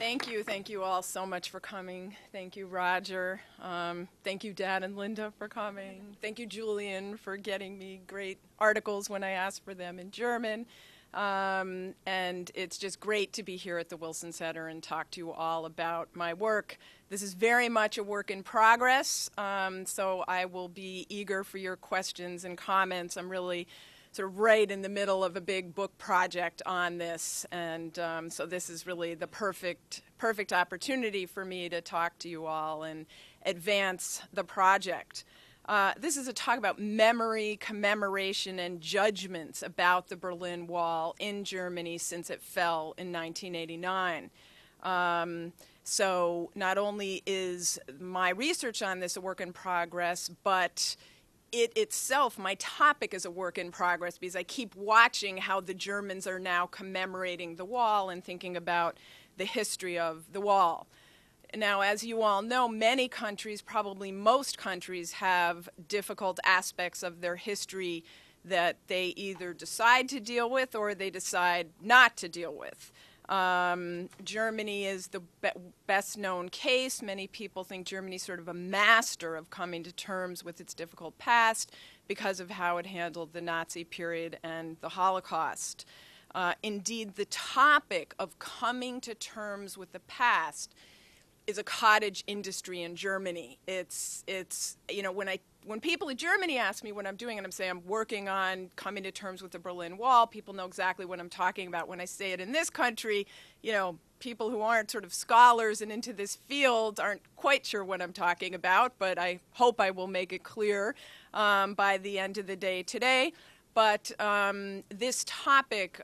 Thank you all so much for coming. Thank you, Roger. Thank you, Dan and Linda, for coming. Thank you, Julian, for getting me great articles when I asked for them in German. And it's just great to be here at the Wilson Center and talk to you all about my work. This is very much a work in progress, so I will be eager for your questions and comments. I'm really sort of right in the middle of a big book project on this, and so this is really the perfect opportunity for me to talk to you all and advance the project. This is a talk about memory, commemoration, and judgments about the Berlin Wall in Germany since it fell in 1989. So not only is my research on this a work in progress, but it itself, my topic, is a work in progress because I keep watching how the Germans are now commemorating the wall and thinking about the history of the wall. Now, as you all know, many countries, probably most countries, have difficult aspects of their history that they either decide to deal with or they decide not to deal with. Germany is the best known case. Many people think Germany's sort of a master of coming to terms with its difficult past because of how it handled the Nazi period and the Holocaust. Indeed, the topic of coming to terms with the past is a cottage industry in Germany. It's you know, when people in Germany ask me what I'm doing and I'm saying I'm working on coming to terms with the Berlin Wall, people know exactly what I'm talking about. When I say it in this country, you know, people who aren't sort of scholars and into this field aren't quite sure what I'm talking about, but I hope I will make it clear by the end of the day today. But this topic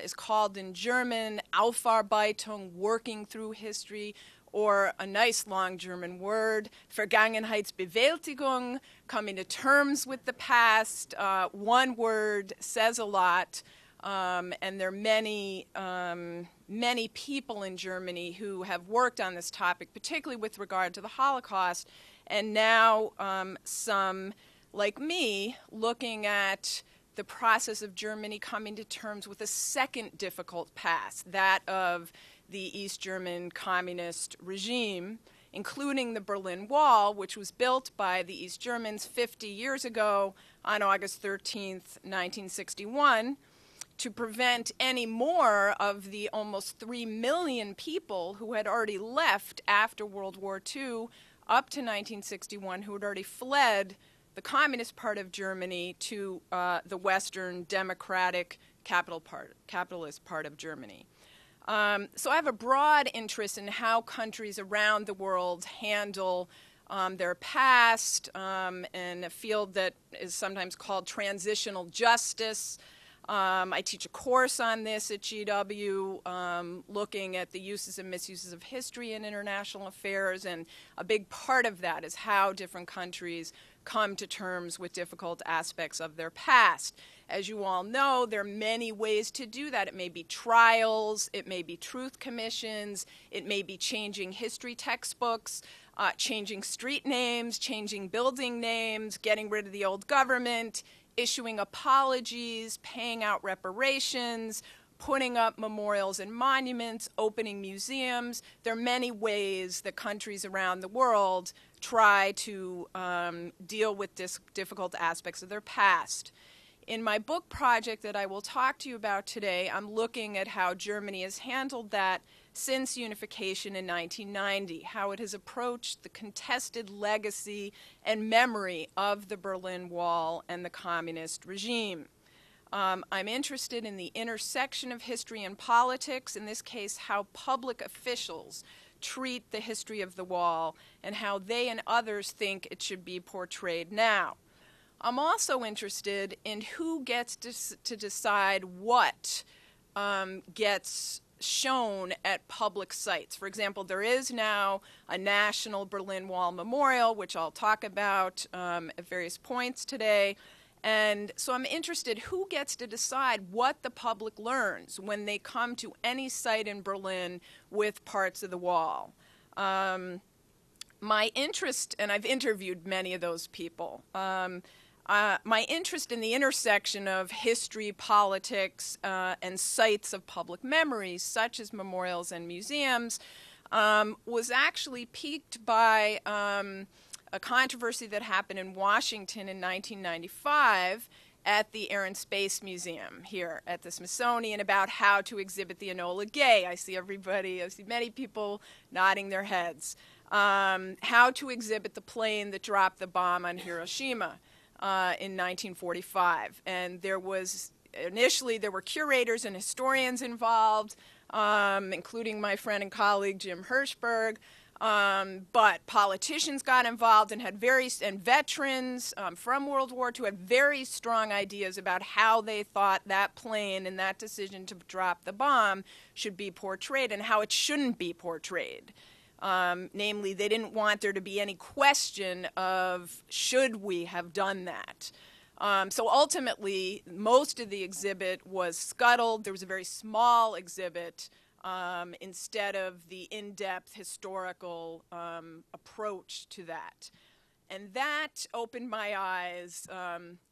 is called in German Aufarbeitung, working through history, or a nice long German word, Vergangenheitsbewältigung, coming to terms with the past. One word says a lot, and there are many people in Germany who have worked on this topic, particularly with regard to the Holocaust, and now some, like me, looking at the process of Germany coming to terms with a second difficult past, that of the East German communist regime, including the Berlin Wall, which was built by the East Germans 50 years ago on August 13th, 1961, to prevent any more of the almost 3 million people who had already left after World War II up to 1961, who had already fled the communist part of Germany to the Western democratic capitalist part of Germany. So I have a broad interest in how countries around the world handle their past in a field that is sometimes called transitional justice. I teach a course on this at GW, looking at the uses and misuses of history in international affairs, and a big part of that is how different countries come to terms with difficult aspects of their past. As you all know, there are many ways to do that. It may be trials, it may be truth commissions, it may be changing history textbooks, changing street names, changing building names, getting rid of the old government, issuing apologies, paying out reparations, putting up memorials and monuments, opening museums. There are many ways that countries around the world try to deal with difficult aspects of their past. In my book project that I will talk to you about today, I'm looking at how Germany has handled that since unification in 1990, how it has approached the contested legacy and memory of the Berlin Wall and the communist regime. I'm interested in the intersection of history and politics, in this case, how public officials treat the history of the wall and how they and others think it should be portrayed now. I'm also interested in who gets to decide what gets shown at public sites. For example, there is now a National Berlin Wall Memorial, which I'll talk about at various points today. And so I'm interested who gets to decide what the public learns when they come to any site in Berlin with parts of the wall. My interest, and I've interviewed many of those people, My interest in the intersection of history, politics, and sites of public memories, such as memorials and museums, was actually piqued by a controversy that happened in Washington in 1995 at the Air and Space Museum here at the Smithsonian about how to exhibit the Enola Gay. I see many people nodding their heads. How to exhibit the plane that dropped the bomb on Hiroshima in 1945. And initially there were curators and historians involved, including my friend and colleague Jim Hirschberg. But politicians got involved and and veterans from World War II had very strong ideas about how they thought that plane and that decision to drop the bomb should be portrayed and how it shouldn't be portrayed. Namely, they didn't want there to be any question of should we have done that. So ultimately, most of the exhibit was scuttled. There was a very small exhibit instead of the in-depth historical approach to that. And that opened my eyes,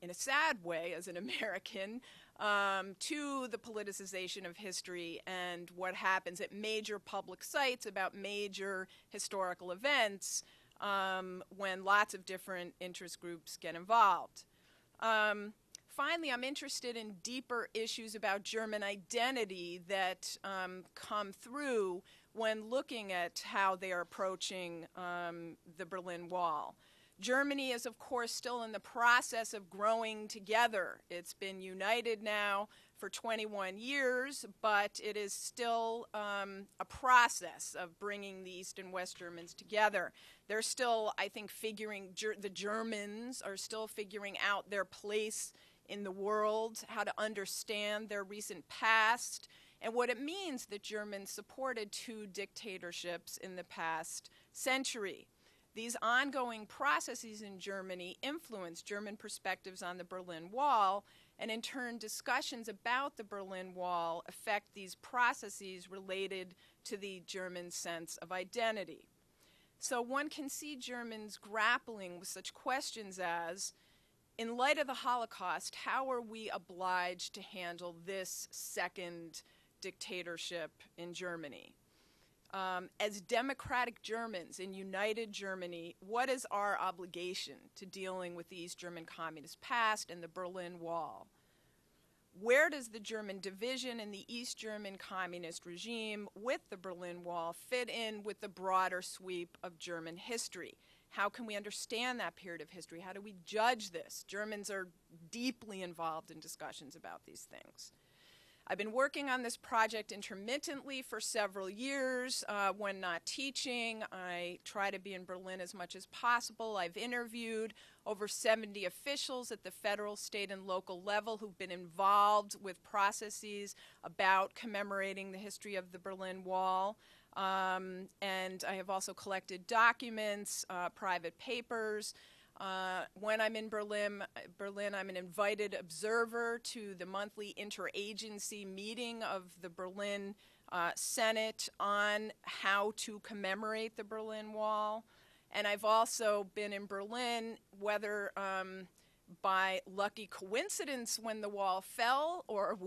in a sad way as an American, to the politicization of history and what happens at major public sites about major historical events when lots of different interest groups get involved. Finally, I'm interested in deeper issues about German identity that come through when looking at how they are approaching the Berlin Wall. Germany is, of course, still in the process of growing together. It's been united now for 21 years, but it is still a process of bringing the East and West Germans together. They're still, I think, the Germans are still figuring out their place in the world, how to understand their recent past, and what it means that Germans supported two dictatorships in the past century. These ongoing processes in Germany influence German perspectives on the Berlin Wall, and in turn discussions about the Berlin Wall affect these processes related to the German sense of identity. So one can see Germans grappling with such questions as, in light of the Holocaust, how are we obliged to handle this second dictatorship in Germany? As democratic Germans in united Germany, what is our obligation to dealing with the East German Communist past and the Berlin Wall? Where does the German division in the East German Communist regime with the Berlin Wall fit in with the broader sweep of German history? How can we understand that period of history? How do we judge this? Germans are deeply involved in discussions about these things. I've been working on this project intermittently for several years. When not teaching, I try to be in Berlin as much as possible. I've interviewed over 70 officials at the federal, state, and local level who've been involved with processes about commemorating the history of the Berlin Wall. And I have also collected documents, private papers. When I'm in Berlin, I'm an invited observer to the monthly interagency meeting of the Berlin Senate on how to commemorate the Berlin Wall. And I've also been in Berlin, whether by lucky coincidence when the wall fell or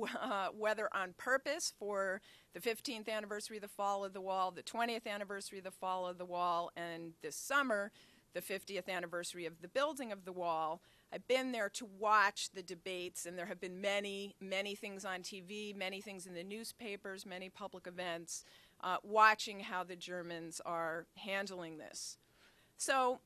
whether on purpose for the 15th anniversary of the fall of the wall, the 20th anniversary of the fall of the wall, and this summer, the 50th anniversary of the building of the wall. I've been there to watch the debates, and there have been many, many things on TV, many things in the newspapers, many public events, watching how the Germans are handling this. So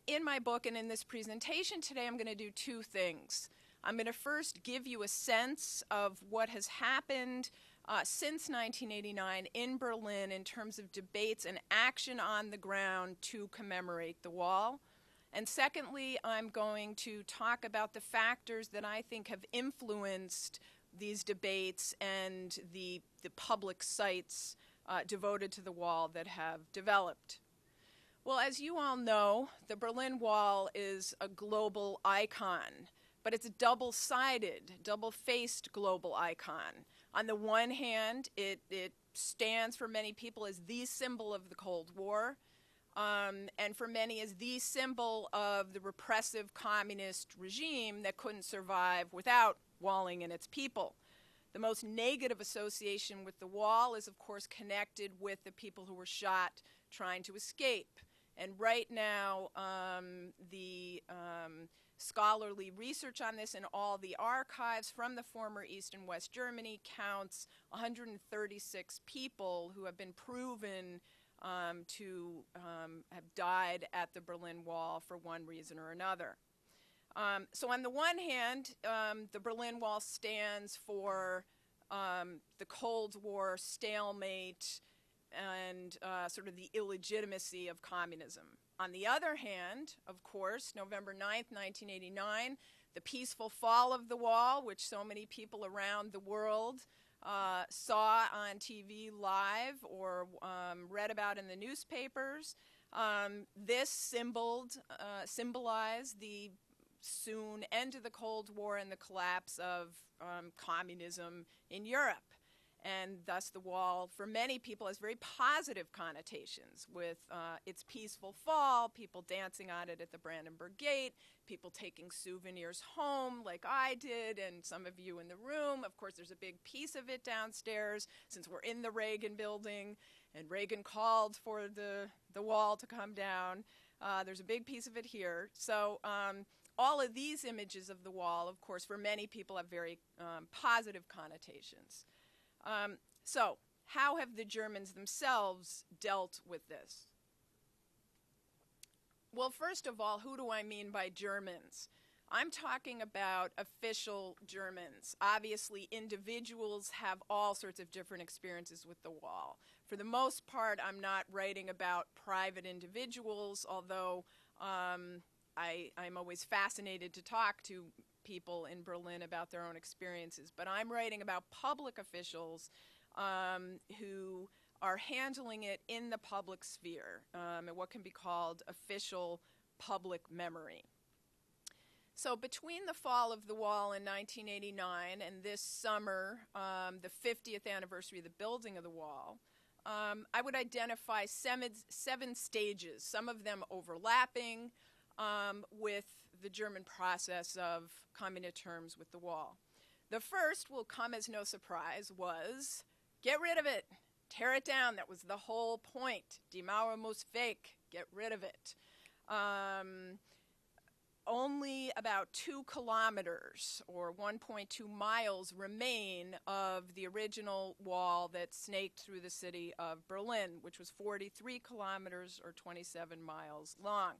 in my book and in this presentation today, I'm going to do two things. I'm going to first give you a sense of what has happened since 1989 in Berlin in terms of debates and action on the ground to commemorate the wall. And secondly, I'm going to talk about the factors that I think have influenced these debates and the public sites devoted to the wall that have developed. Well, as you all know, the Berlin Wall is a global icon, but it's a double-sided, double-faced global icon. On the one hand, it stands for many people as the symbol of the Cold War. and for many is the symbol of the repressive communist regime that couldn't survive without walling in its people. The most negative association with the wall is, of course, connected with the people who were shot trying to escape. And right now, the scholarly research on this and all the archives from the former East and West Germany counts 136 people who have been proven to have died at the Berlin Wall for one reason or another. So on the one hand, the Berlin Wall stands for the Cold War stalemate and sort of the illegitimacy of communism. On the other hand, of course, November 9th, 1989, the peaceful fall of the wall, which so many people around the world saw on TV live or read about in the newspapers, this symbolized the soon end of the Cold War and the collapse of communism in Europe. And thus the wall, for many people, has very positive connotations with its peaceful fall, people dancing on it at the Brandenburg Gate, people taking souvenirs home like I did and some of you in the room. Of course, there's a big piece of it downstairs since we're in the Reagan building and Reagan called for the wall to come down. There's a big piece of it here. So all of these images of the wall, of course, for many people have very positive connotations. So how have the Germans themselves dealt with this? Well, first of all, who do I mean by Germans? I'm talking about official Germans. Obviously, individuals have all sorts of different experiences with the wall. For the most part, I'm not writing about private individuals, although I'm always fascinated to talk to people in Berlin about their own experiences. But I'm writing about public officials who are handling it in the public sphere, and what can be called official public memory. So between the fall of the wall in 1989 and this summer, the 50th anniversary of the building of the wall, I would identify seven stages, some of them overlapping with the German process of coming to terms with the wall. The first, will come as no surprise, was get rid of it, tear it down. That was the whole point. Die Mauer muss weg, get rid of it. Only about 2 kilometers or 1.2 miles remain of the original wall that snaked through the city of Berlin, which was 43 kilometers or 27 miles long.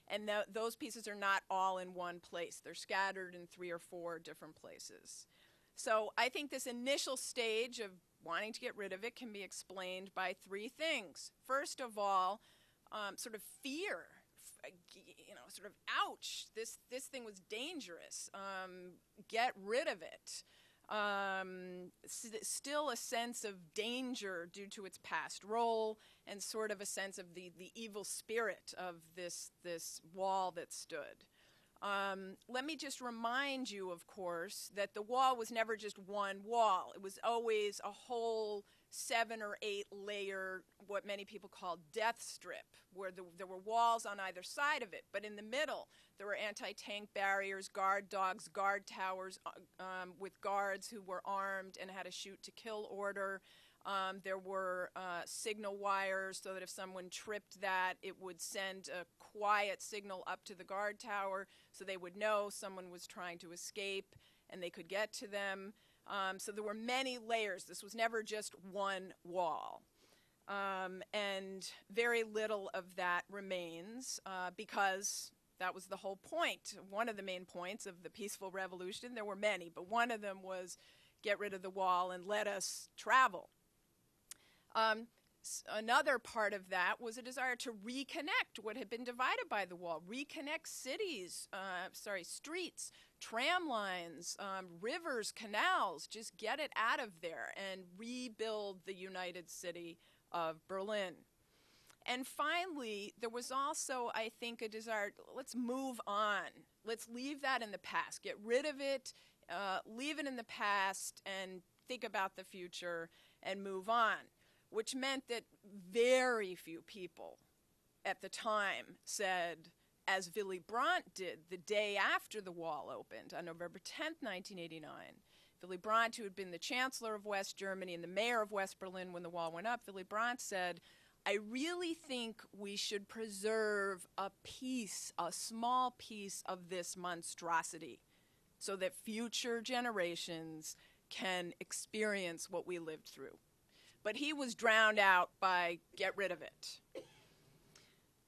And those pieces are not all in one place. They're scattered in 3 or 4 different places. So I think this initial stage of wanting to get rid of it can be explained by 3 things. First of all, sort of fear. Sort of, ouch, this thing was dangerous. Get rid of it. Still a sense of danger due to its past role and sort of a sense of the evil spirit of this wall that stood. Let me just remind you, of course, that the wall was never just one wall. It was always a whole 7 or 8 layer, what many people call death strip, where there were walls on either side of it. But in the middle, there were anti-tank barriers, guard dogs, guard towers with guards who were armed and had a shoot-to-kill order. There were signal wires so that if someone tripped that, it would send a quiet signal up to the guard tower so they would know someone was trying to escape and they could get to them. So there were many layers. This was never just one wall. And very little of that remains because that was the whole point. One of the main points of the peaceful revolution, there were many, but one of them was get rid of the wall and let us travel. Another part of that was a desire to reconnect what had been divided by the wall, reconnect cities, streets, tram lines, rivers, canals, just get it out of there and rebuild the united city of Berlin. And finally, there was also, I think, a desire, let's move on. Let's leave that in the past. Get rid of it, leave it in the past, and think about the future and move on, which meant that very few people at the time said, as Willy Brandt did the day after the wall opened on November 10th, 1989. Willy Brandt, who had been the Chancellor of West Germany and the mayor of West Berlin when the wall went up, Willy Brandt said, I really think we should preserve a small piece of this monstrosity so that future generations can experience what we lived through. But he was drowned out by get rid of it.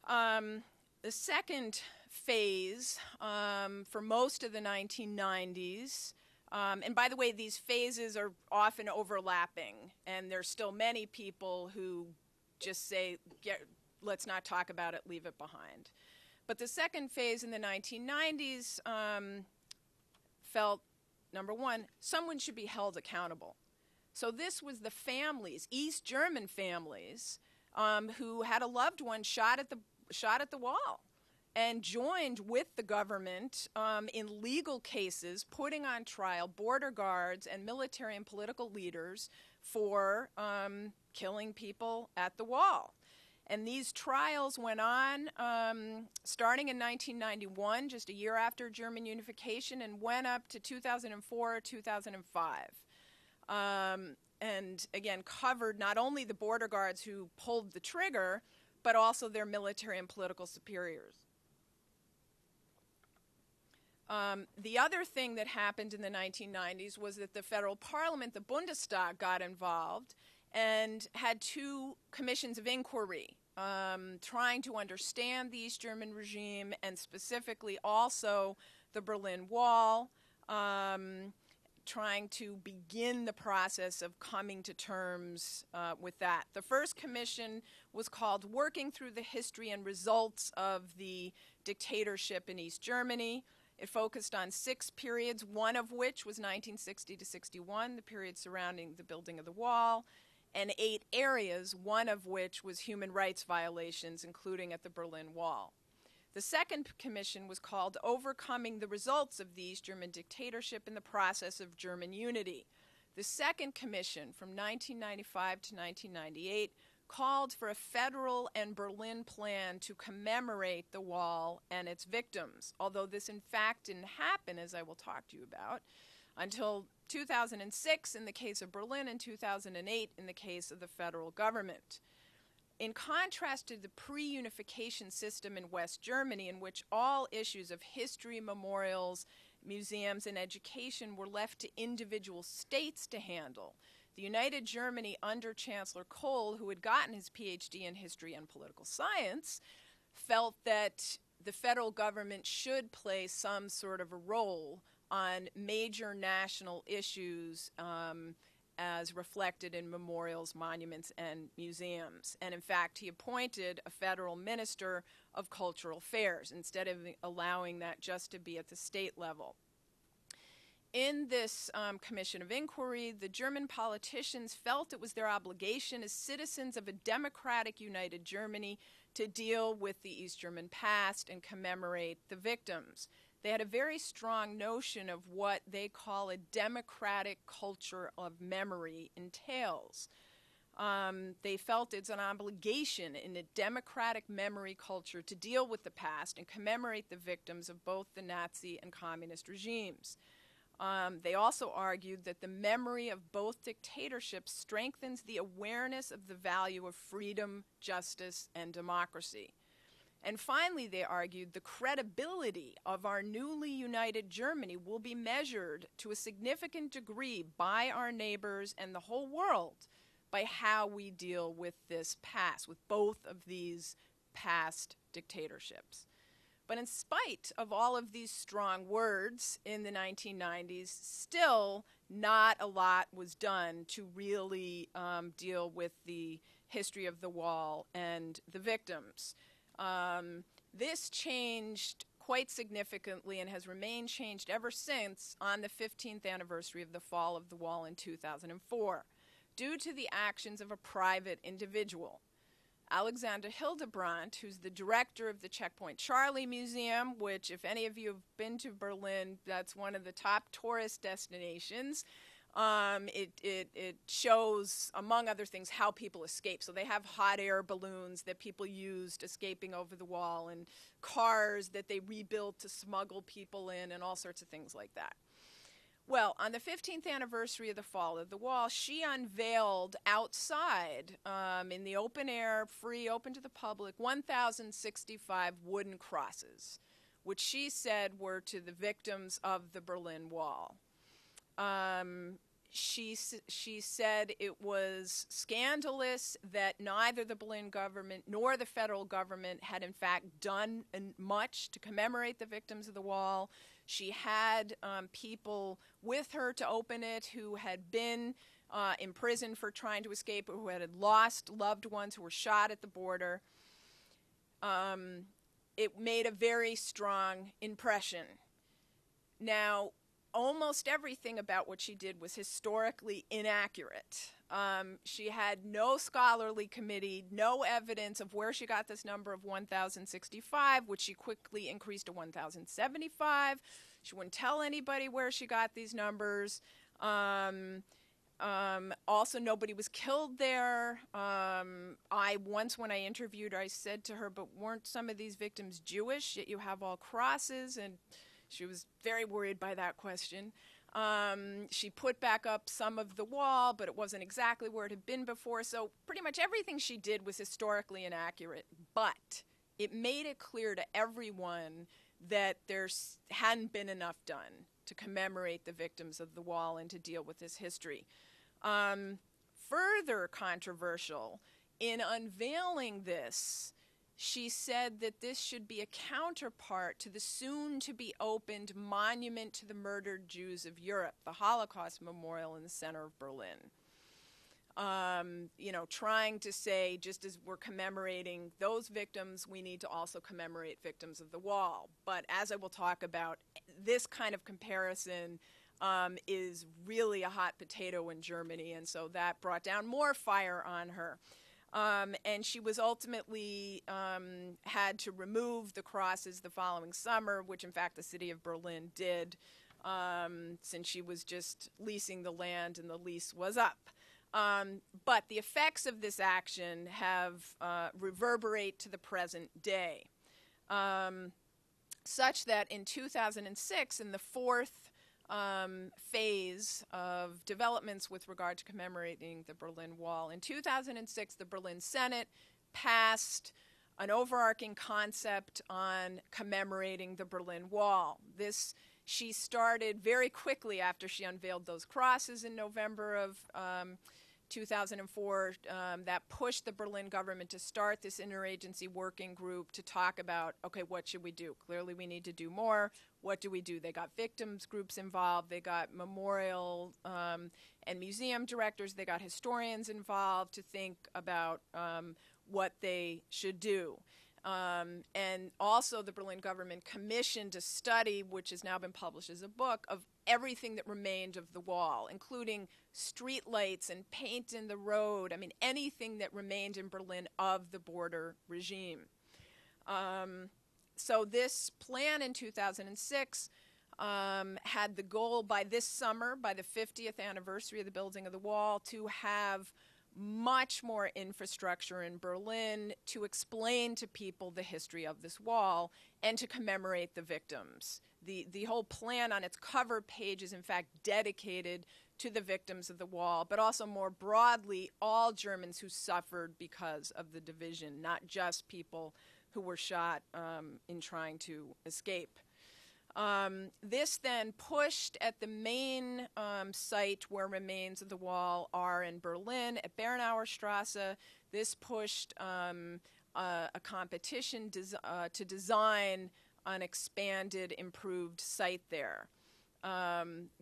The second phase for most of the 1990s, and by the way, these phases are often overlapping, and there's still many people who just say, let's not talk about it, leave it behind. But the second phase in the 1990s felt, number one, someone should be held accountable. So this was the families, East German families, who had a loved one shot at the wall and joined with the government in legal cases, putting on trial border guards and military and political leaders for killing people at the wall. And these trials went on starting in 1991, just a year after German unification, and went up to 2004, 2005. And again, covered not only the border guards who pulled the trigger, but also their military and political superiors. The other thing that happened in the 1990s was that the federal parliament, the Bundestag, got involved and had two commissions of inquiry trying to understand the East German regime and specifically also the Berlin Wall, trying to begin the process of coming to terms with that. The first commission was called Working Through the History and Results of the Dictatorship in East Germany. It focused on 6 periods, one of which was 1960 to 61, the period surrounding the building of the wall, and 8 areas, one of which was human rights violations, including at the Berlin Wall. The second commission was called Overcoming the Results of the East German Dictatorship in the Process of German Unity. The second commission, from 1995 to 1998, called for a federal and Berlin plan to commemorate the wall and its victims, although this in fact didn't happen, as I will talk to you about, until 2006 in the case of Berlin and 2008 in the case of the federal government. In contrast to the pre-unification system in West Germany, in which all issues of history, memorials, museums, and education were left to individual states to handle, the United Germany under Chancellor Kohl, who had gotten his PhD in history and political science, felt that the federal government should play some sort of a role on major national issues as reflected in memorials, monuments, and museums. And in fact, he appointed a federal minister of cultural affairs instead of allowing that just to be at the state level. In this commission of inquiry, the German politicians felt it was their obligation as citizens of a democratic united Germany to deal with the East German past and commemorate the victims. They had a very strong notion of what they call a democratic culture of memory entails. They felt it's an obligation in a democratic memory culture to deal with the past and commemorate the victims of both the Nazi and communist regimes. They also argued that the memory of both dictatorships strengthens the awareness of the value of freedom, justice, and democracy. And finally, they argued the credibility of our newly united Germany will be measured to a significant degree by our neighbors and the whole world by how we deal with this past, with both of these past dictatorships. But in spite of all of these strong words in the 1990s, still not a lot was done to really deal with the history of the wall and the victims. This changed quite significantly and has remained changed ever since on the 15th anniversary of the fall of the wall in 2004, due to the actions of a private individual. Alexander Hildebrandt, who's the director of the Checkpoint Charlie Museum, which, if any of you have been to Berlin, that's one of the top tourist destinations. It shows, among other things, how people escape. So they have hot air balloons that people used escaping over the wall, and cars that they rebuilt to smuggle people in, and all sorts of things like that. Well, on the 15th anniversary of the fall of the wall, she unveiled outside, in the open air, free, open to the public, 1,065 wooden crosses, which she said were to the victims of the Berlin Wall. She said it was scandalous that neither the Berlin government nor the federal government had in fact done much to commemorate the victims of the wall. She had people with her to open it who had been imprisoned for trying to escape, or who had lost loved ones who were shot at the border. It made a very strong impression. Now, almost everything about what she did was historically inaccurate. She had no scholarly committee, no evidence of where she got this number of 1,065, which she quickly increased to 1,075. She wouldn't tell anybody where she got these numbers. Also, nobody was killed there. Once when I interviewed her, I said to her, but weren't some of these victims Jewish, yet you have all crosses? And she was very worried by that question. She put back up some of the wall, but it wasn't exactly where it had been before. So pretty much everything she did was historically inaccurate. But it made it clear to everyone that there hadn't been enough done to commemorate the victims of the wall and to deal with this history. Further controversial, in unveiling this, she said that this should be a counterpart to the soon-to-be-opened Monument to the Murdered Jews of Europe, the Holocaust Memorial in the center of Berlin. Trying to say, just as we're commemorating those victims, we need to also commemorate victims of the wall. But as I will talk about, this kind of comparison is really a hot potato in Germany, and so that brought down more fire on her. And she was ultimately had to remove the crosses the following summer, which in fact the city of Berlin did, since she was just leasing the land and the lease was up. But the effects of this action have reverberate to the present day, such that in 2006, in the fourth phase of developments with regard to commemorating the Berlin Wall. In 2006, the Berlin Senate passed an overarching concept on commemorating the Berlin Wall. She started very quickly after she unveiled those crosses in November of 2004, that pushed the Berlin government to start this interagency working group to talk about, okay, what should we do? Clearly we need to do more. What do we do? They got victims groups involved. They got memorial and museum directors. They got historians involved to think about what they should do. And also the Berlin government commissioned a study, which has now been published as a book, of everything that remained of the wall, including street lights and paint in the road. I mean, anything that remained in Berlin of the border regime. So this plan in 2006 had the goal by this summer, by the 50th anniversary of the building of the wall, to have much more infrastructure in Berlin to explain to people the history of this wall and to commemorate the victims. The whole plan on its cover page is in fact dedicated to the victims of the wall, but also more broadly all Germans who suffered because of the division, not just people who were shot in trying to escape. This then pushed at the main site where remains of the wall are in Berlin at Bernauer Strasse. This pushed a competition to design an expanded, improved site there,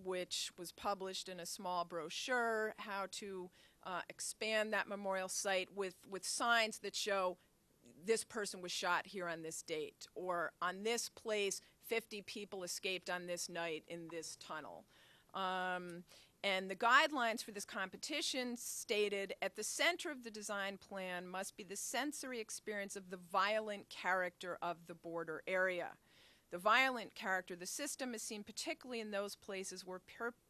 which was published in a small brochure, how to expand that memorial site with signs that show this person was shot here on this date, or on this place 50 people escaped on this night in this tunnel. And the guidelines for this competition stated, at the center of the design plan must be the sensory experience of the violent character of the border area. The violent character of the system is seen particularly in those places where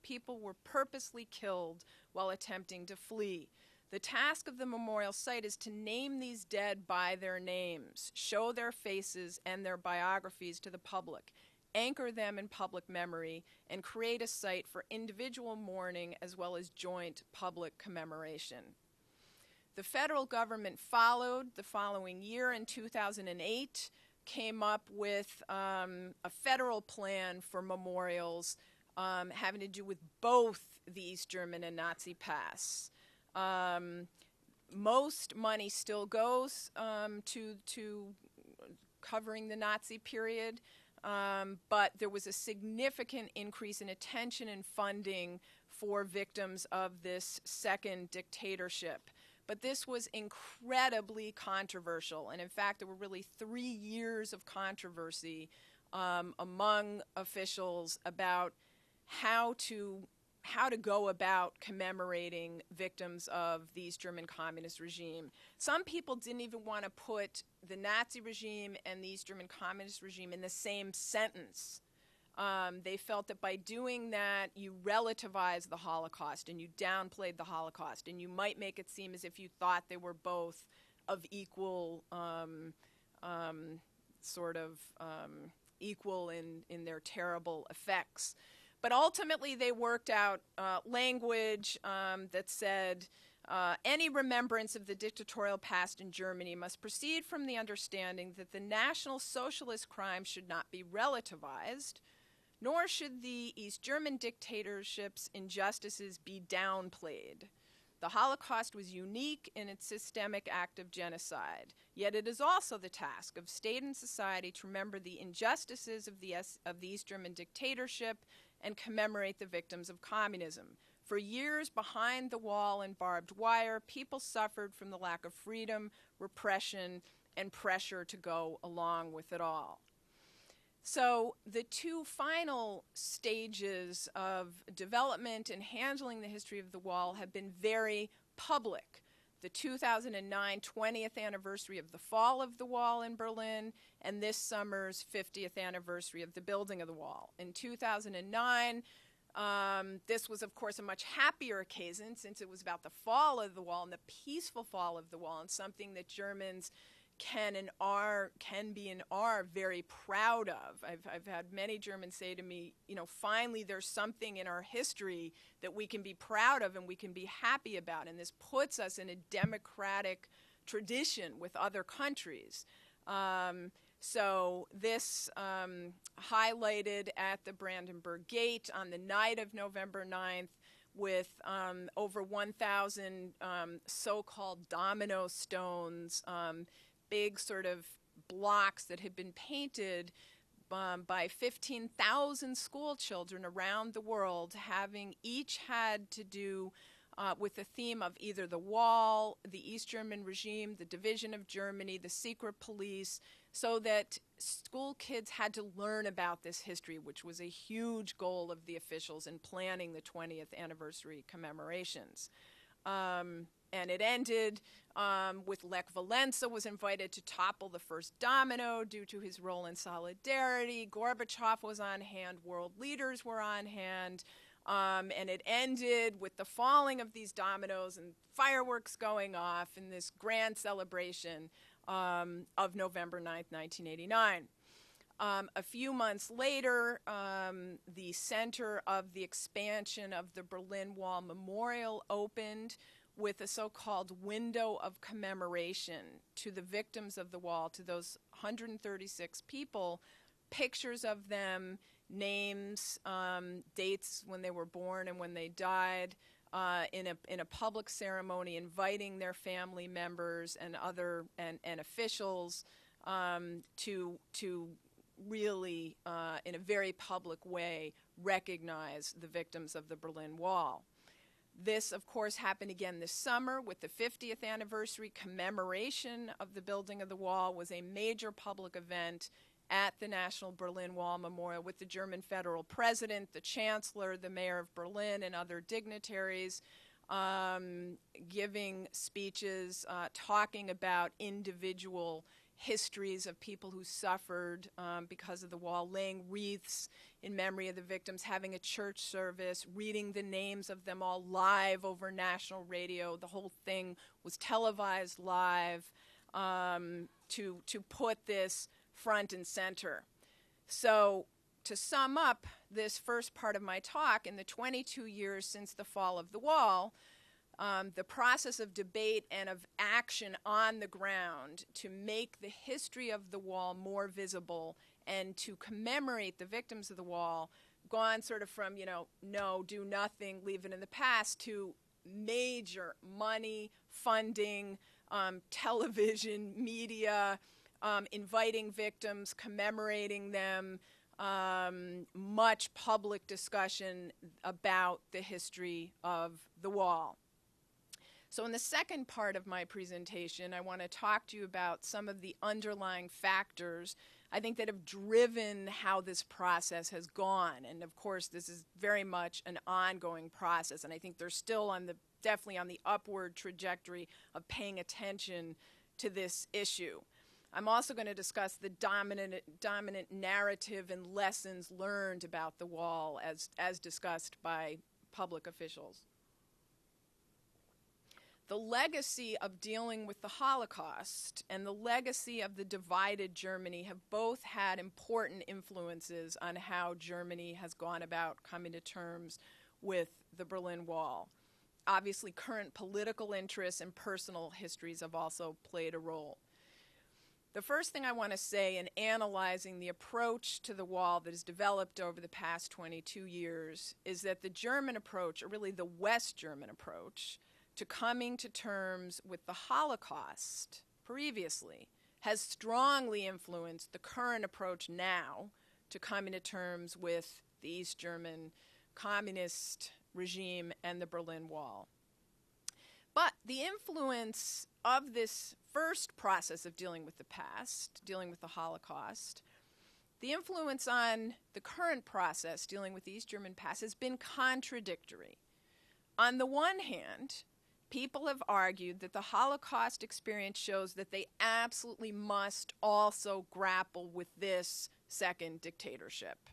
people were purposely killed while attempting to flee. The task of the memorial site is to name these dead by their names, show their faces and their biographies to the public, anchor them in public memory, and create a site for individual mourning as well as joint public commemoration. The federal government followed the following year in 2008, came up with a federal plan for memorials having to do with both the East German and Nazi pasts. Most money still goes to covering the Nazi period, but there was a significant increase in attention and funding for victims of this second dictatorship. But this was incredibly controversial, and in fact, there were really 3 years of controversy among officials about how to go about commemorating victims of the East German communist regime. Some people didn't even want to put the Nazi regime and the East German communist regime in the same sentence. They felt that by doing that, you relativized the Holocaust and you downplayed the Holocaust, and you might make it seem as if you thought they were both of equal, equal in their terrible effects. But ultimately, they worked out language that said any remembrance of the dictatorial past in Germany must proceed from the understanding that the National Socialist crime should not be relativized, nor should the East German dictatorship's injustices be downplayed. The Holocaust was unique in its systemic act of genocide, yet it is also the task of state and society to remember the injustices of the East German dictatorship and commemorate the victims of communism. For years behind the wall and barbed wire, people suffered from the lack of freedom, repression, and pressure to go along with it all. So the two final stages of development and handling the history of the wall have been very public. The 2009 20th anniversary of the fall of the wall in Berlin, and this summer's 50th anniversary of the building of the wall. In 2009, this was, of course, a much happier occasion since it was about the fall of the wall and the peaceful fall of the wall, and something that Germans can be and are very proud of. I've had many Germans say to me, finally there's something in our history that we can be proud of and we can be happy about, and this puts us in a democratic tradition with other countries. So this highlighted at the Brandenburg Gate on the night of November 9th with over 1,000 so-called domino stones, big sort of blocks that had been painted by 15,000 school children around the world, having each had to do with the theme of either the wall, the East German regime, the division of Germany, the secret police, so that school kids had to learn about this history, which was a huge goal of the officials in planning the 20th anniversary commemorations. And it ended with Lech Walesa was invited to topple the first domino due to his role in solidarity. Gorbachev was on hand. World leaders were on hand. And it ended with the falling of these dominoes and fireworks going off in this grand celebration of November 9th, 1989. A few months later, the center of the expansion of the Berlin Wall Memorial opened with a so-called window of commemoration to the victims of the wall, to those 136 people, pictures of them, names, dates when they were born and when they died, in a public ceremony, inviting their family members and other and officials to really, in a very public way, recognize the victims of the Berlin Wall. This, of course, happened again this summer with the 50th anniversary commemoration of the building of the wall. Was a major public event at the National Berlin Wall Memorial with the German federal president, the chancellor, the mayor of Berlin, and other dignitaries giving speeches, talking about individual histories of people who suffered because of the wall, laying wreaths in memory of the victims, having a church service, reading the names of them all live over national radio. The whole thing was televised live to put this front and center. So to sum up this first part of my talk, in the 22 years since the fall of the wall, the process of debate and of action on the ground to make the history of the wall more visible and to commemorate the victims of the wall, gone sort of from, no, do nothing, leave it in the past, to major money, funding, television, media, inviting victims, commemorating them, much public discussion about the history of the wall. So in the second part of my presentation, I want to talk to you about some of the underlying factors, I think, that have driven how this process has gone. And of course, this is very much an ongoing process, and I think they're still definitely on the upward trajectory of paying attention to this issue. I'm also going to discuss the dominant narrative and lessons learned about the wall as discussed by public officials. The legacy of dealing with the Holocaust and the legacy of the divided Germany have both had important influences on how Germany has gone about coming to terms with the Berlin Wall. Obviously, current political interests and personal histories have also played a role. The first thing I want to say in analyzing the approach to the wall that has developed over the past 22 years is that the German approach, or really the West German approach, to coming to terms with the Holocaust previously has strongly influenced the current approach now to coming to terms with the East German communist regime and the Berlin Wall. But the influence of this first process of dealing with the past, dealing with the Holocaust, the influence on the current process dealing with the East German past has been contradictory. On the one hand, people have argued that the Holocaust experience shows that they absolutely must also grapple with this second dictatorship,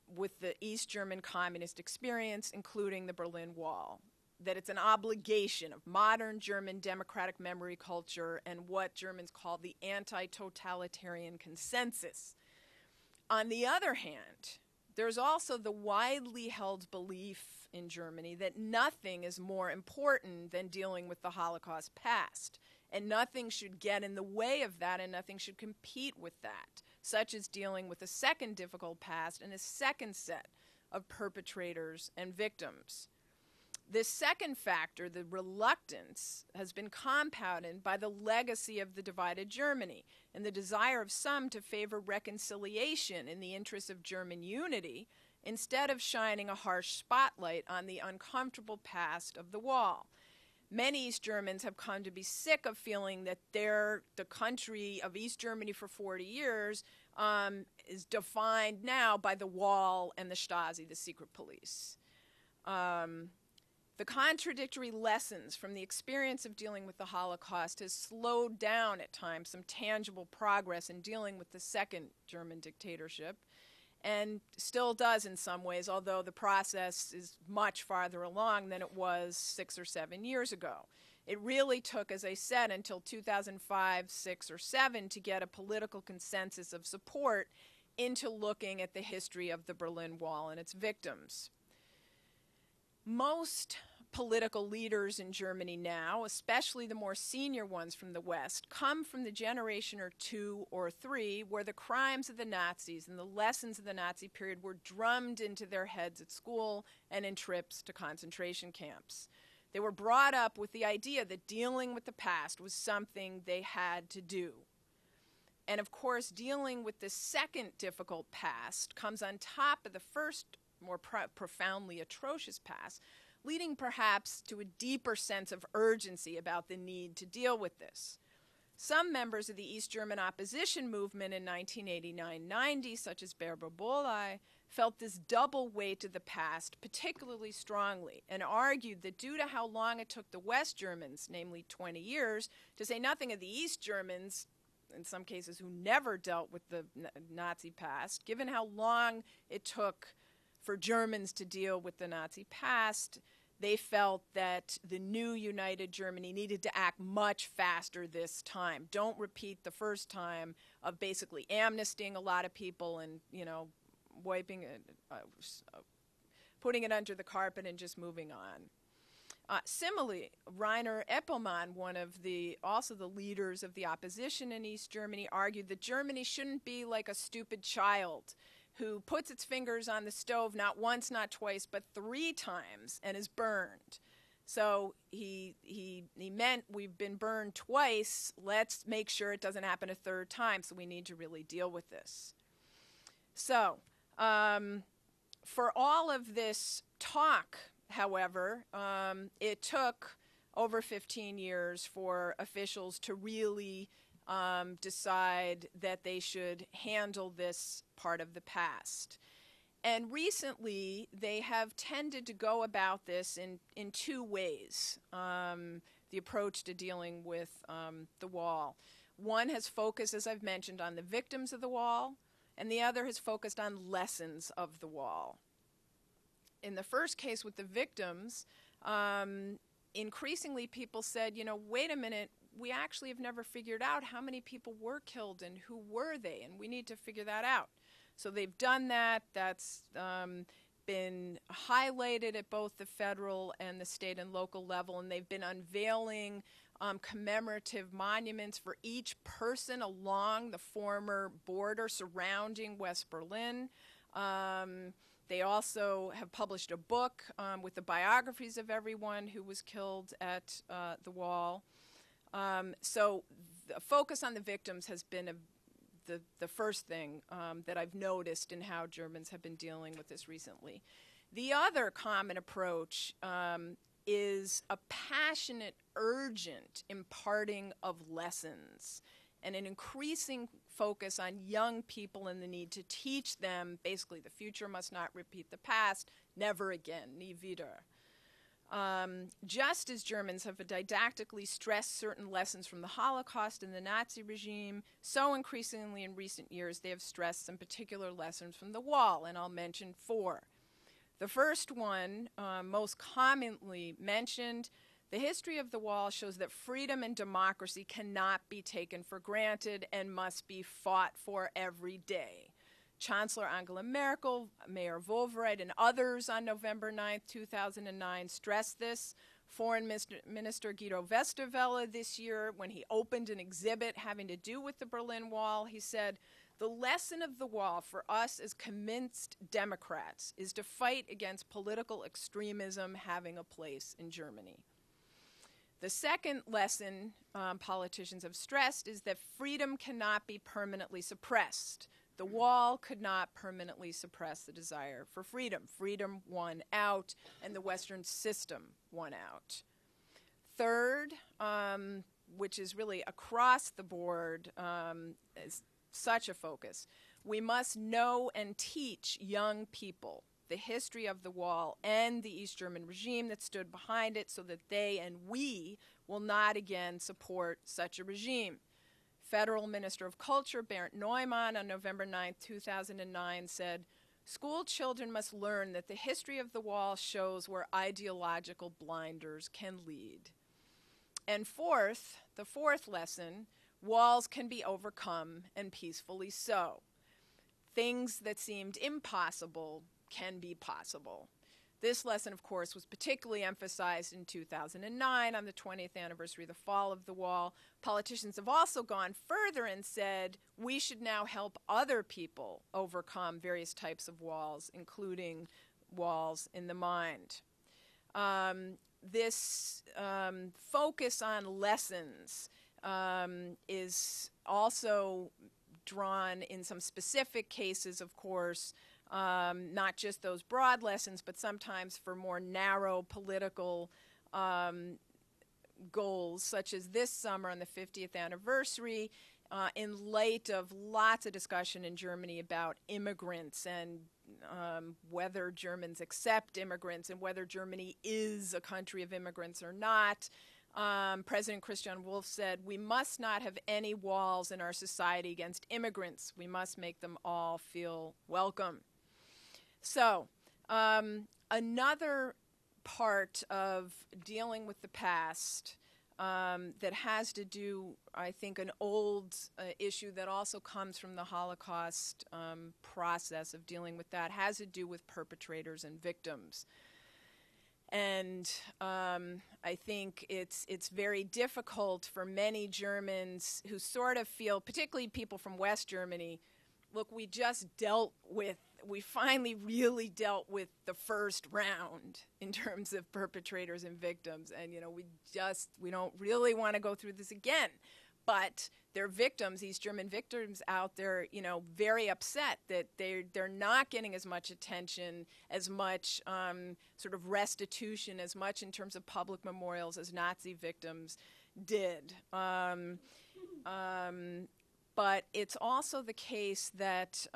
with the East German communist experience, including the Berlin Wall, that it's an obligation of modern German democratic memory culture and what Germans call the anti-totalitarian consensus. On the other hand, there's also the widely held belief in Germany that nothing is more important than dealing with the Holocaust past, and nothing should get in the way of that, and nothing should compete with that, such as dealing with a second difficult past and a second set of perpetrators and victims. This second factor, the reluctance, has been compounded by the legacy of the divided Germany and the desire of some to favor reconciliation in the interests of German unity instead of shining a harsh spotlight on the uncomfortable past of the wall. Many East Germans have come to be sick of feeling that the country of East Germany for 40 years is defined now by the wall and the Stasi, the secret police. The contradictory lessons from the experience of dealing with the Holocaust has slowed down at times some tangible progress in dealing with the second German dictatorship, and still does in some ways, although the process is much farther along than it was 6 or 7 years ago. It really took, as I said, until 2005, 6, or 7 to get a political consensus of support into looking at the history of the Berlin Wall and its victims. Most political leaders in Germany now, especially the more senior ones from the West, come from the generation or 2 or 3 where the crimes of the Nazis and the lessons of the Nazi period were drummed into their heads at school and in trips to concentration camps. They were brought up with the idea that dealing with the past was something they had to do. And of course, dealing with the second difficult past comes on top of the first more profoundly atrocious past, leading perhaps to a deeper sense of urgency about the need to deal with this. Some members of the East German opposition movement in 1989-90, such as Barbara Bohley, felt this double weight of the past particularly strongly and argued that due to how long it took the West Germans, namely 20 years, to say nothing of the East Germans, in some cases who never dealt with the Nazi past, given how long it took for Germans to deal with the Nazi past, they felt that the new united Germany needed to act much faster this time. Don't repeat the first time of basically amnestying a lot of people and, wiping it, putting it under the carpet and just moving on. Similarly, Rainer Eppelmann, one of also the leaders of the opposition in East Germany, argued that Germany shouldn't be like a stupid child who puts its fingers on the stove not once, not twice, but 3 times and is burned. So he meant we've been burned twice. Let's make sure it doesn't happen a 3rd time. So we need to really deal with this. So for all of this talk, however, it took over 15 years for officials to really decide that they should handle this part of the past. And recently, they have tended to go about this in 2 ways, the approach to dealing with the wall. One has focused, as I've mentioned, on the victims of the wall, and the other has focused on lessons of the wall. In the first case with the victims, increasingly people said, wait a minute, we actually have never figured out how many people were killed and who were they, and we need to figure that out. So they've done that. That's been highlighted at both the federal and the state and local level, and they've been unveiling commemorative monuments for each person along the former border surrounding West Berlin. They also have published a book with the biographies of everyone who was killed at the wall. So the focus on the victims has been the first thing that I've noticed in how Germans have been dealing with this recently. The other common approach is a passionate, urgent imparting of lessons and an increasing focus on young people and the need to teach them, basically, the future must not repeat the past, never again, nie wieder. Just as Germans have didactically stressed certain lessons from the Holocaust and the Nazi regime, so increasingly in recent years they have stressed some particular lessons from the wall, and I'll mention 4. The first one, most commonly mentioned, the history of the wall shows that freedom and democracy cannot be taken for granted and must be fought for every day. Chancellor Angela Merkel, Mayor Wowereit, and others on November 9, 2009 stressed this. Foreign Minister Guido Westerwelle this year, when he opened an exhibit having to do with the Berlin Wall, he said, "The lesson of the wall for us as convinced Democrats is to fight against political extremism having a place in Germany." The second lesson politicians have stressed is that freedom cannot be permanently suppressed. The wall could not permanently suppress the desire for freedom. Freedom won out, and the Western system won out. Third, which is really across the board, is such a focus. We must know and teach young people the history of the wall and the East German regime that stood behind it so that they and we will not again support such a regime. Federal Minister of Culture Bernd Neumann on November 9, 2009 said, "School children must learn that the history of the wall shows where ideological blinders can lead." And fourth, the fourth lesson, walls can be overcome and peacefully so. Things that seemed impossible can be possible. This lesson, of course, was particularly emphasized in 2009 on the 20th anniversary of the fall of the wall. Politicians have also gone further and said we should now help other people overcome various types of walls, including walls in the mind. This focus on lessons is also drawn in some specific cases, of course, not just those broad lessons, but sometimes for more narrow political goals, such as this summer on the 50th anniversary, in light of lots of discussion in Germany about immigrants and whether Germans accept immigrants and whether Germany is a country of immigrants or not. President Christian Wolff said, "We must not have any walls in our society against immigrants. We must make them all feel welcome." So, another part of dealing with the past that has to do, I think, an old issue that also comes from the Holocaust process of dealing with that has to do with perpetrators and victims. And I think it's very difficult for many Germans who sort of feel, particularly people from West Germany, look, we finally really dealt with the first round in terms of perpetrators and victims, and we don't really want to go through this again. But they're victims, East German victims out there, very upset that they're not getting as much attention, as much sort of restitution, as much in terms of public memorials as Nazi victims did. But it's also the case that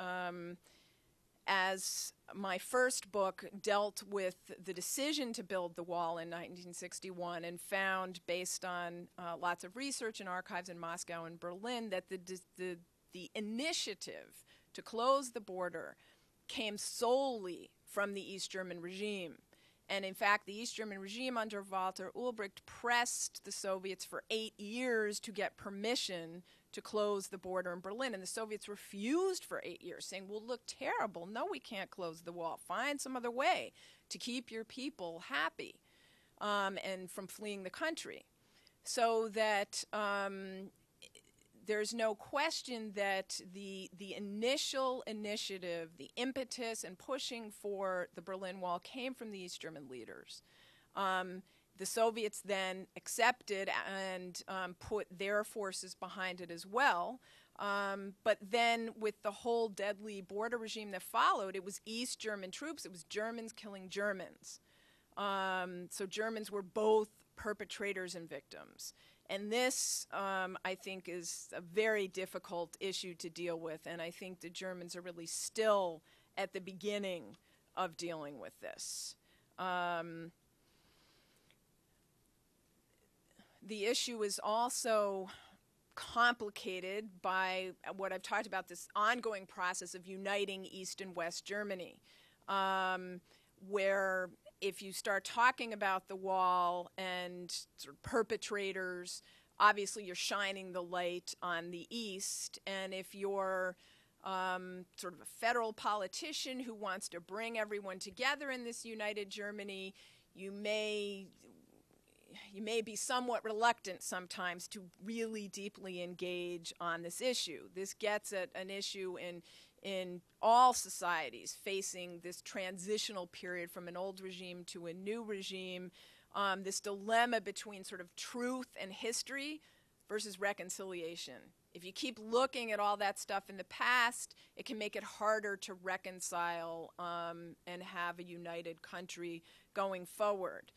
as my first book dealt with the decision to build the wall in 1961 and found, based on lots of research and archives in Moscow and Berlin, that the initiative to close the border came solely from the East German regime. And in fact, the East German regime under Walter Ulbricht pressed the Soviets for 8 years to get permission to close the border in Berlin. And the Soviets refused for 8 years, saying, "We'll look terrible. No, we can't close the wall. Find some other way to keep your people happy and from fleeing the country." So that there's no question that the initial initiative, the impetus and pushing for the Berlin Wall came from the East German leaders. The Soviets then accepted and put their forces behind it as well. But then with the whole deadly border regime that followed, it was East German troops. It was Germans killing Germans. So Germans were both perpetrators and victims. And this, I think, is a very difficult issue to deal with. And I think the Germans are really still at the beginning of dealing with this. The issue is also complicated by what I've talked about, this ongoing process of uniting East and West Germany, where if you start talking about the wall and sort of perpetrators, obviously you're shining the light on the East. And if you're sort of a federal politician who wants to bring everyone together in this united Germany, you may be somewhat reluctant sometimes to really deeply engage on this issue. This gets at an issue in all societies facing this transitional period from an old regime to a new regime, this dilemma between sort of truth and history versus reconciliation. If you keep looking at all that stuff in the past, it can make it harder to reconcile and have a united country going forward.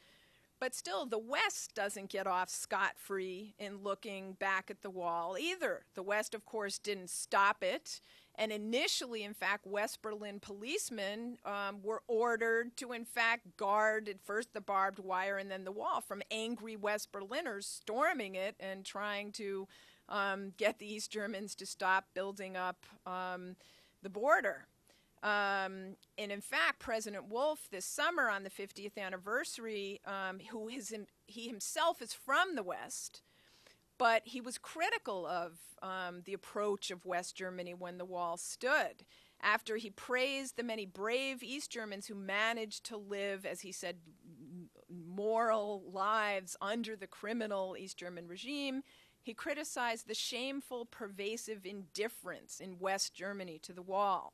But still, the West doesn't get off scot-free in looking back at the wall either. The West, of course, didn't stop it. And initially, in fact, West Berlin policemen were ordered to, in fact, guard at first the barbed wire and then the wall from angry West Berliners storming it and trying to get the East Germans to stop building up the border. And in fact, President Wolff this summer on the 50th anniversary, he himself is from the West, but he was critical of the approach of West Germany when the wall stood. After he praised the many brave East Germans who managed to live, as he said, moral lives under the criminal East German regime, he criticized the shameful, pervasive indifference in West Germany to the wall.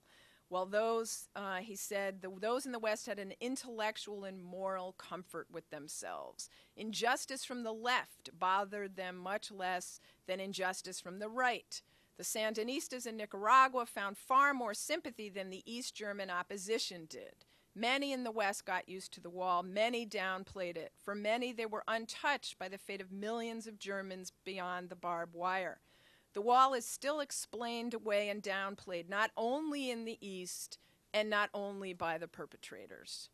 While those, he said, those in the West had an intellectual and moral comfort with themselves. Injustice from the left bothered them much less than injustice from the right. The Sandinistas in Nicaragua found far more sympathy than the East German opposition did. Many in the West got used to the wall. Many downplayed it. For many, they were untouched by the fate of millions of Germans beyond the barbed wire. The wall is still explained away and downplayed, not only in the East and not only by the perpetrators.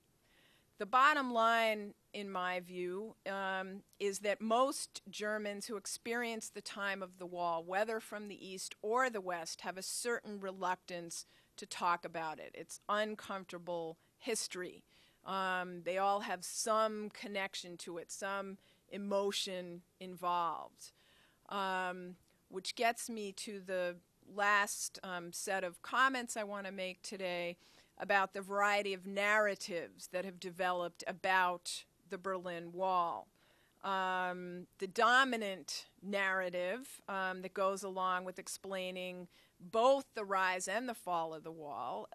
The bottom line, in my view, is that most Germans who experience the time of the wall, whether from the East or the West, have a certain reluctance to talk about it. It's uncomfortable history. They all have some connection to it, some emotion involved, which gets me to the last set of comments I want to make today about the variety of narratives that have developed about the Berlin Wall. The dominant narrative that goes along with explaining both the rise and the fall of the wall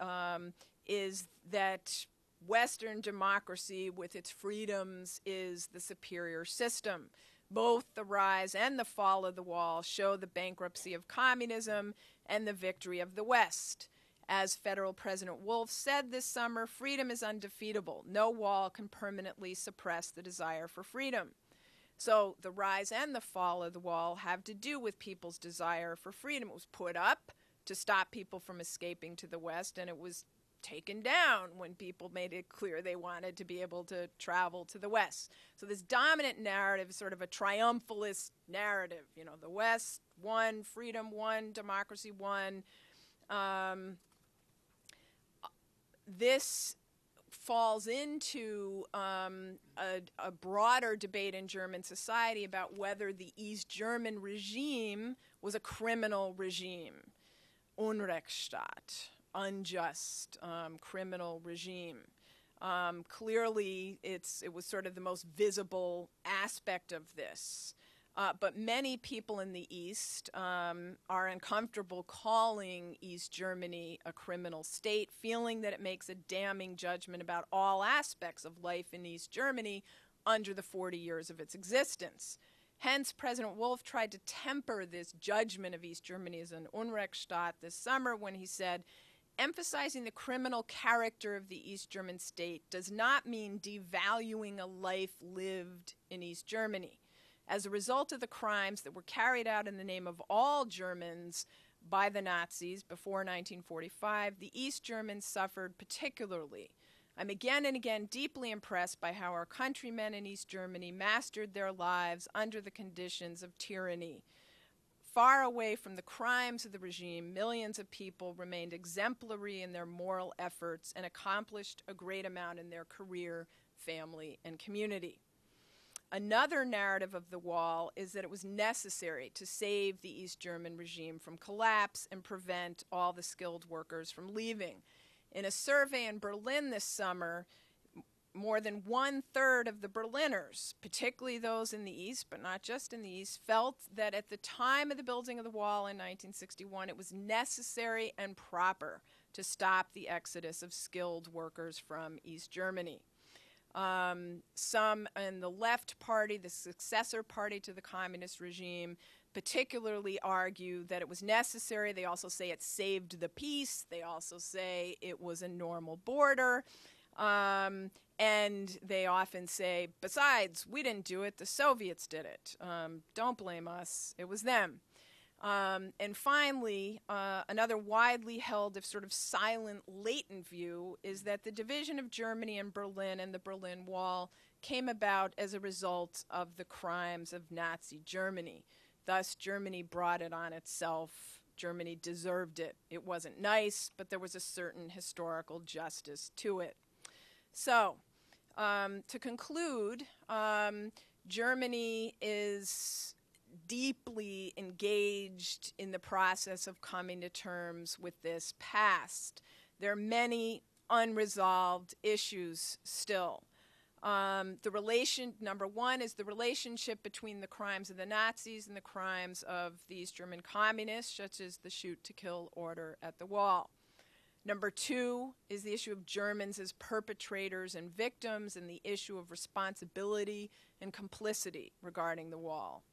is that Western democracy with its freedoms is the superior system. Both the rise and the fall of the wall show the bankruptcy of communism and the victory of the West. As Federal President Wolf said this summer, freedom is undefeatable. No wall can permanently suppress the desire for freedom. So the rise and the fall of the wall have to do with people's desire for freedom. It was put up to stop people from escaping to the West, and it was taken down when people made it clear they wanted to be able to travel to the West. So this dominant narrative is sort of a triumphalist narrative. You know, the West won, freedom won, democracy won. This falls into a broader debate in German society about whether the East German regime was a criminal regime, Unrechtsstaat, unjust, criminal regime. Clearly, it was sort of the most visible aspect of this. But many people in the East are uncomfortable calling East Germany a criminal state, feeling that it makes a damning judgment about all aspects of life in East Germany under the 40 years of its existence. Hence, President Wolf tried to temper this judgment of East Germany as an Unrechtsstaat this summer when he said, emphasizing the criminal character of the East German state does not mean devaluing a life lived in East Germany. As a result of the crimes that were carried out in the name of all Germans by the Nazis before 1945, the East Germans suffered particularly. I'm again and again deeply impressed by how our countrymen in East Germany mastered their lives under the conditions of tyranny. Far away from the crimes of the regime, millions of people remained exemplary in their moral efforts and accomplished a great amount in their career, family, and community. Another narrative of the wall is that it was necessary to save the East German regime from collapse and prevent all the skilled workers from leaving. In a survey in Berlin this summer, more than 1/3 of the Berliners, particularly those in the East, but not just in the East, felt that at the time of the building of the wall in 1961, it was necessary and proper to stop the exodus of skilled workers from East Germany. Some in the left party, the successor party to the communist regime, particularly argue that it was necessary. They also say it saved the peace. They also say it was a normal border. And they often say, besides, we didn't do it, the Soviets did it. Don't blame us, it was them. And finally, another widely held, if sort of silent, latent view is that the division of Germany and Berlin and the Berlin Wall came about as a result of the crimes of Nazi Germany. Thus, Germany brought it on itself. Germany deserved it. It wasn't nice, but there was a certain historical justice to it. So, to conclude, Germany is deeply engaged in the process of coming to terms with this past. There are many unresolved issues still. Number one is the relationship between the crimes of the Nazis and the crimes of the East German communists, such as the shoot-to-kill order at the wall. Number two is the issue of Germans as perpetrators and victims and the issue of responsibility and complicity regarding the wall.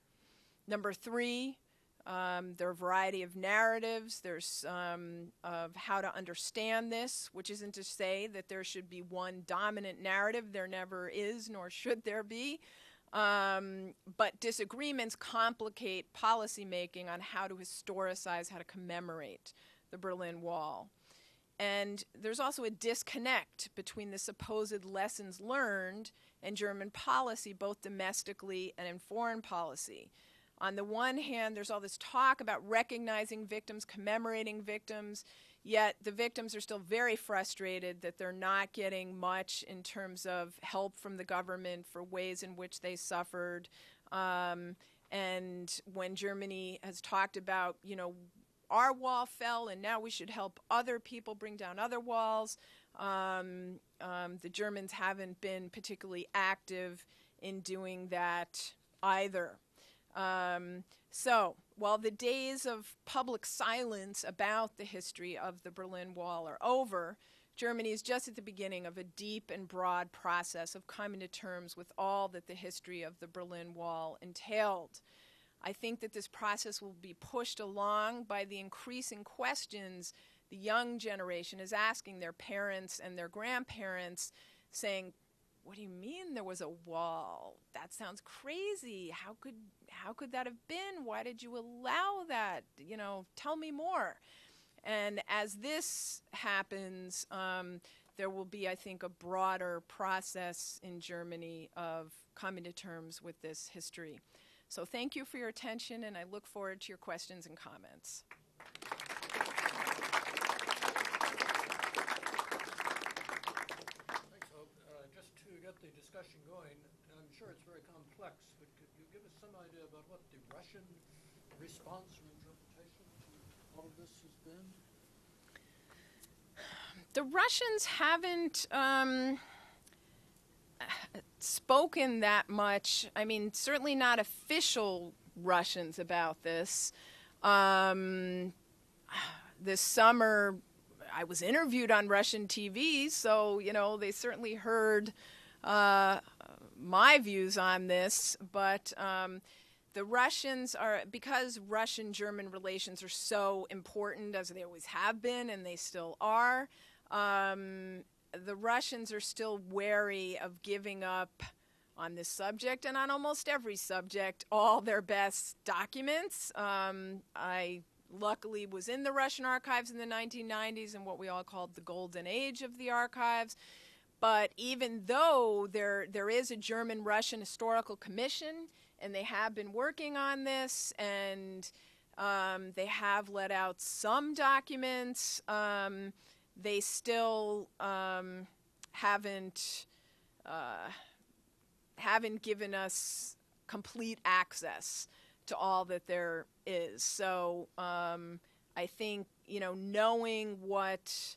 Number three, there are a variety of narratives. There's of how to understand this, which isn't to say that there should be one dominant narrative. There never is, nor should there be. But disagreements complicate policymaking on how to historicize, how to commemorate the Berlin Wall. And there's also a disconnect between the supposed lessons learned and German policy, both domestically and in foreign policy. On the one hand, there's all this talk about recognizing victims, commemorating victims, yet the victims are still very frustrated that they're not getting much in terms of help from the government for ways in which they suffered. And when Germany has talked about, our wall fell and now we should help other people bring down other walls, the Germans haven't been particularly active in doing that either. So while the days of public silence about the history of the Berlin Wall are over, Germany is just at the beginning of a deep and broad process of coming to terms with all that the history of the Berlin Wall entailed. I think that this process will be pushed along by the increasing questions the young generation is asking their parents and their grandparents, saying, what do you mean there was a wall? That sounds crazy. How could that have been? Why did you allow that? Tell me more. And as this happens, there will be, I think, a broader process in Germany of coming to terms with this history. So thank you for your attention, and I look forward to your questions and comments. Just to get the discussion going, I'm sure it's very complex, but could you give us some idea about what the Russian response or interpretation to all of this has been? The Russians haven't spoken that much. I mean, certainly not official Russians about this. This summer, I was interviewed on Russian TV, so, they certainly heard my views on this. But the Russians are, because Russian-German relations are so important, as they always have been, and they still are, the Russians are still wary of giving up on this subject, and on almost every subject, all their best documents. I luckily was in the Russian archives in the 1990s in what we all called the golden age of the archives. But even though there is a German-Russian historical commission, and they have been working on this, and they have let out some documents, they still haven't given us complete access to all that there is. So I think, knowing what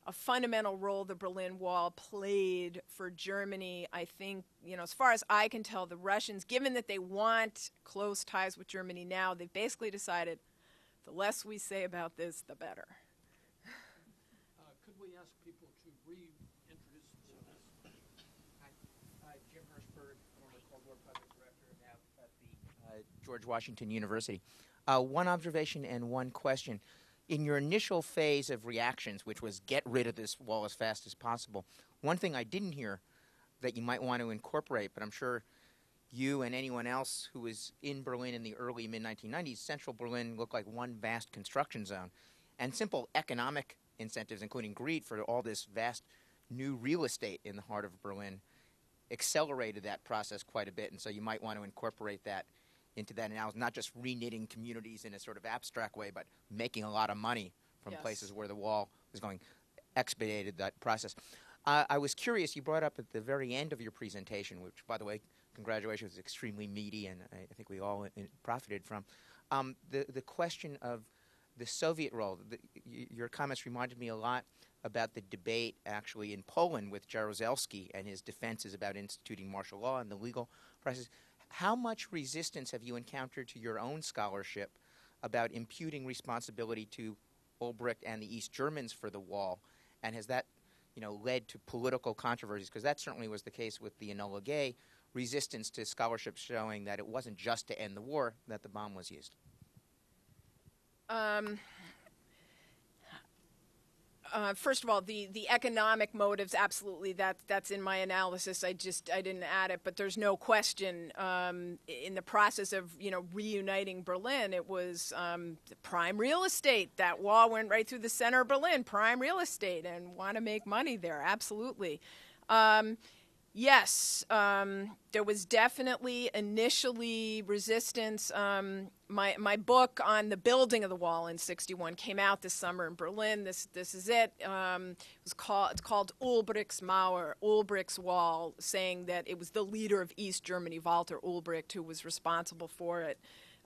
a fundamental role the Berlin Wall played for Germany, I think, as far as I can tell, the Russians, given that they want close ties with Germany now, they've basically decided the less we say about this, the better. Could we ask people to reintroduce themselves? Hi, Jim Hirschberg, former Cold War Project Director, now at the George Washington University. One observation and one question. In your initial phase of reactions, which was get rid of this wall as fast as possible, one thing I didn't hear that you might want to incorporate, but I'm sure you and anyone else who was in Berlin in the early mid-1990s, central Berlin looked like one vast construction zone. And simple economic incentives, including greed for all this vast new real estate in the heart of Berlin, accelerated that process quite a bit. And so you might want to incorporate that into that analysis, not just reknitting communities in a sort of abstract way, but making a lot of money from places where the wall was going, expedited that process. I was curious, you brought up at the very end of your presentation, which, by the way, congratulations, was extremely meaty, and I think we all profited from, the question of the Soviet role. Your comments reminded me a lot about the debate, actually, in Poland with Jaruzelski and his defenses about instituting martial law and the legal process. How much resistance have you encountered to your own scholarship about imputing responsibility to Ulbricht and the East Germans for the wall? And has that, led to political controversies? Because that certainly was the case with the Enola Gay resistance to scholarship showing that it wasn't just to end the war that the bomb was used. First of all, the economic motives, absolutely, that's in my analysis. I didn't add it, but there's no question. In the process of reuniting Berlin, it was prime real estate. That wall went right through the center of Berlin, prime real estate, and want to make money there. Absolutely. Yes, there was definitely initially resistance. My book on the building of the wall in '61 came out this summer in Berlin. This is it. It's called Ulbricht's Mauer, Ulbricht's Wall, saying that it was the leader of East Germany, Walter Ulbricht, who was responsible for it,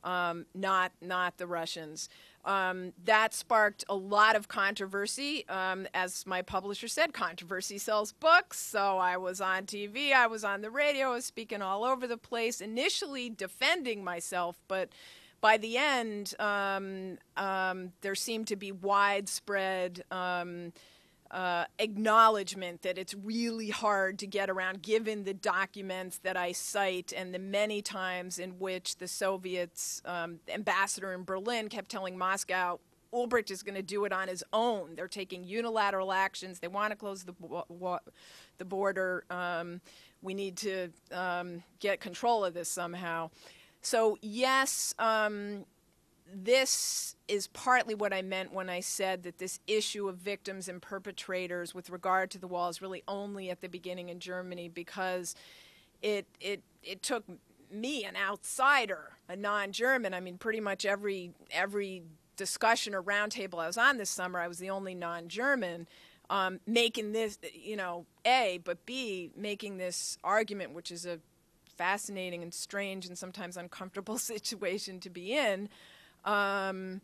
not the Russians. That sparked a lot of controversy. As my publisher said, controversy sells books. So I was on TV, I was on the radio, I was speaking all over the place, initially defending myself, but by the end, there seemed to be widespread acknowledgement that it's really hard to get around, given the documents that I cite and the many times in which the Soviets' ambassador in Berlin kept telling Moscow, Ulbricht is going to do it on his own. They're taking unilateral actions. They want to close the border. We need to get control of this somehow. So yes, this is partly what I meant when I said that this issue of victims and perpetrators with regard to the wall is really only at the beginning in Germany, because it took me, an outsider, a non-German. I mean, pretty much every discussion or roundtable I was on this summer, I was the only non-German, making this, A, but B, making this argument, which is a fascinating and strange and sometimes uncomfortable situation to be in. In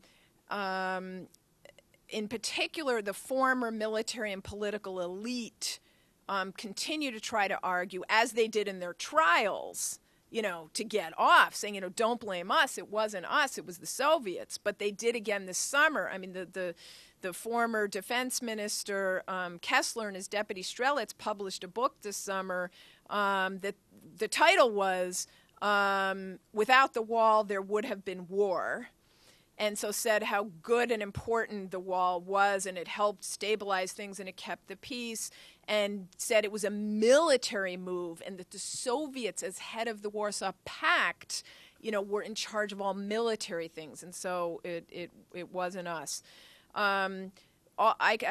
particular, the former military and political elite continue to try to argue, as they did in their trials, to get off, saying, don't blame us. It wasn't us. It was the Soviets. But they did again this summer. I mean, the former defense minister, Kessler, and his deputy Strelitz published a book this summer that the title was, Without the Wall, There Would Have Been War. And so said how good and important the wall was, and it helped stabilize things, and it kept the peace, and said it was a military move, and that the Soviets, as head of the Warsaw Pact, were in charge of all military things, and so it wasn't us. I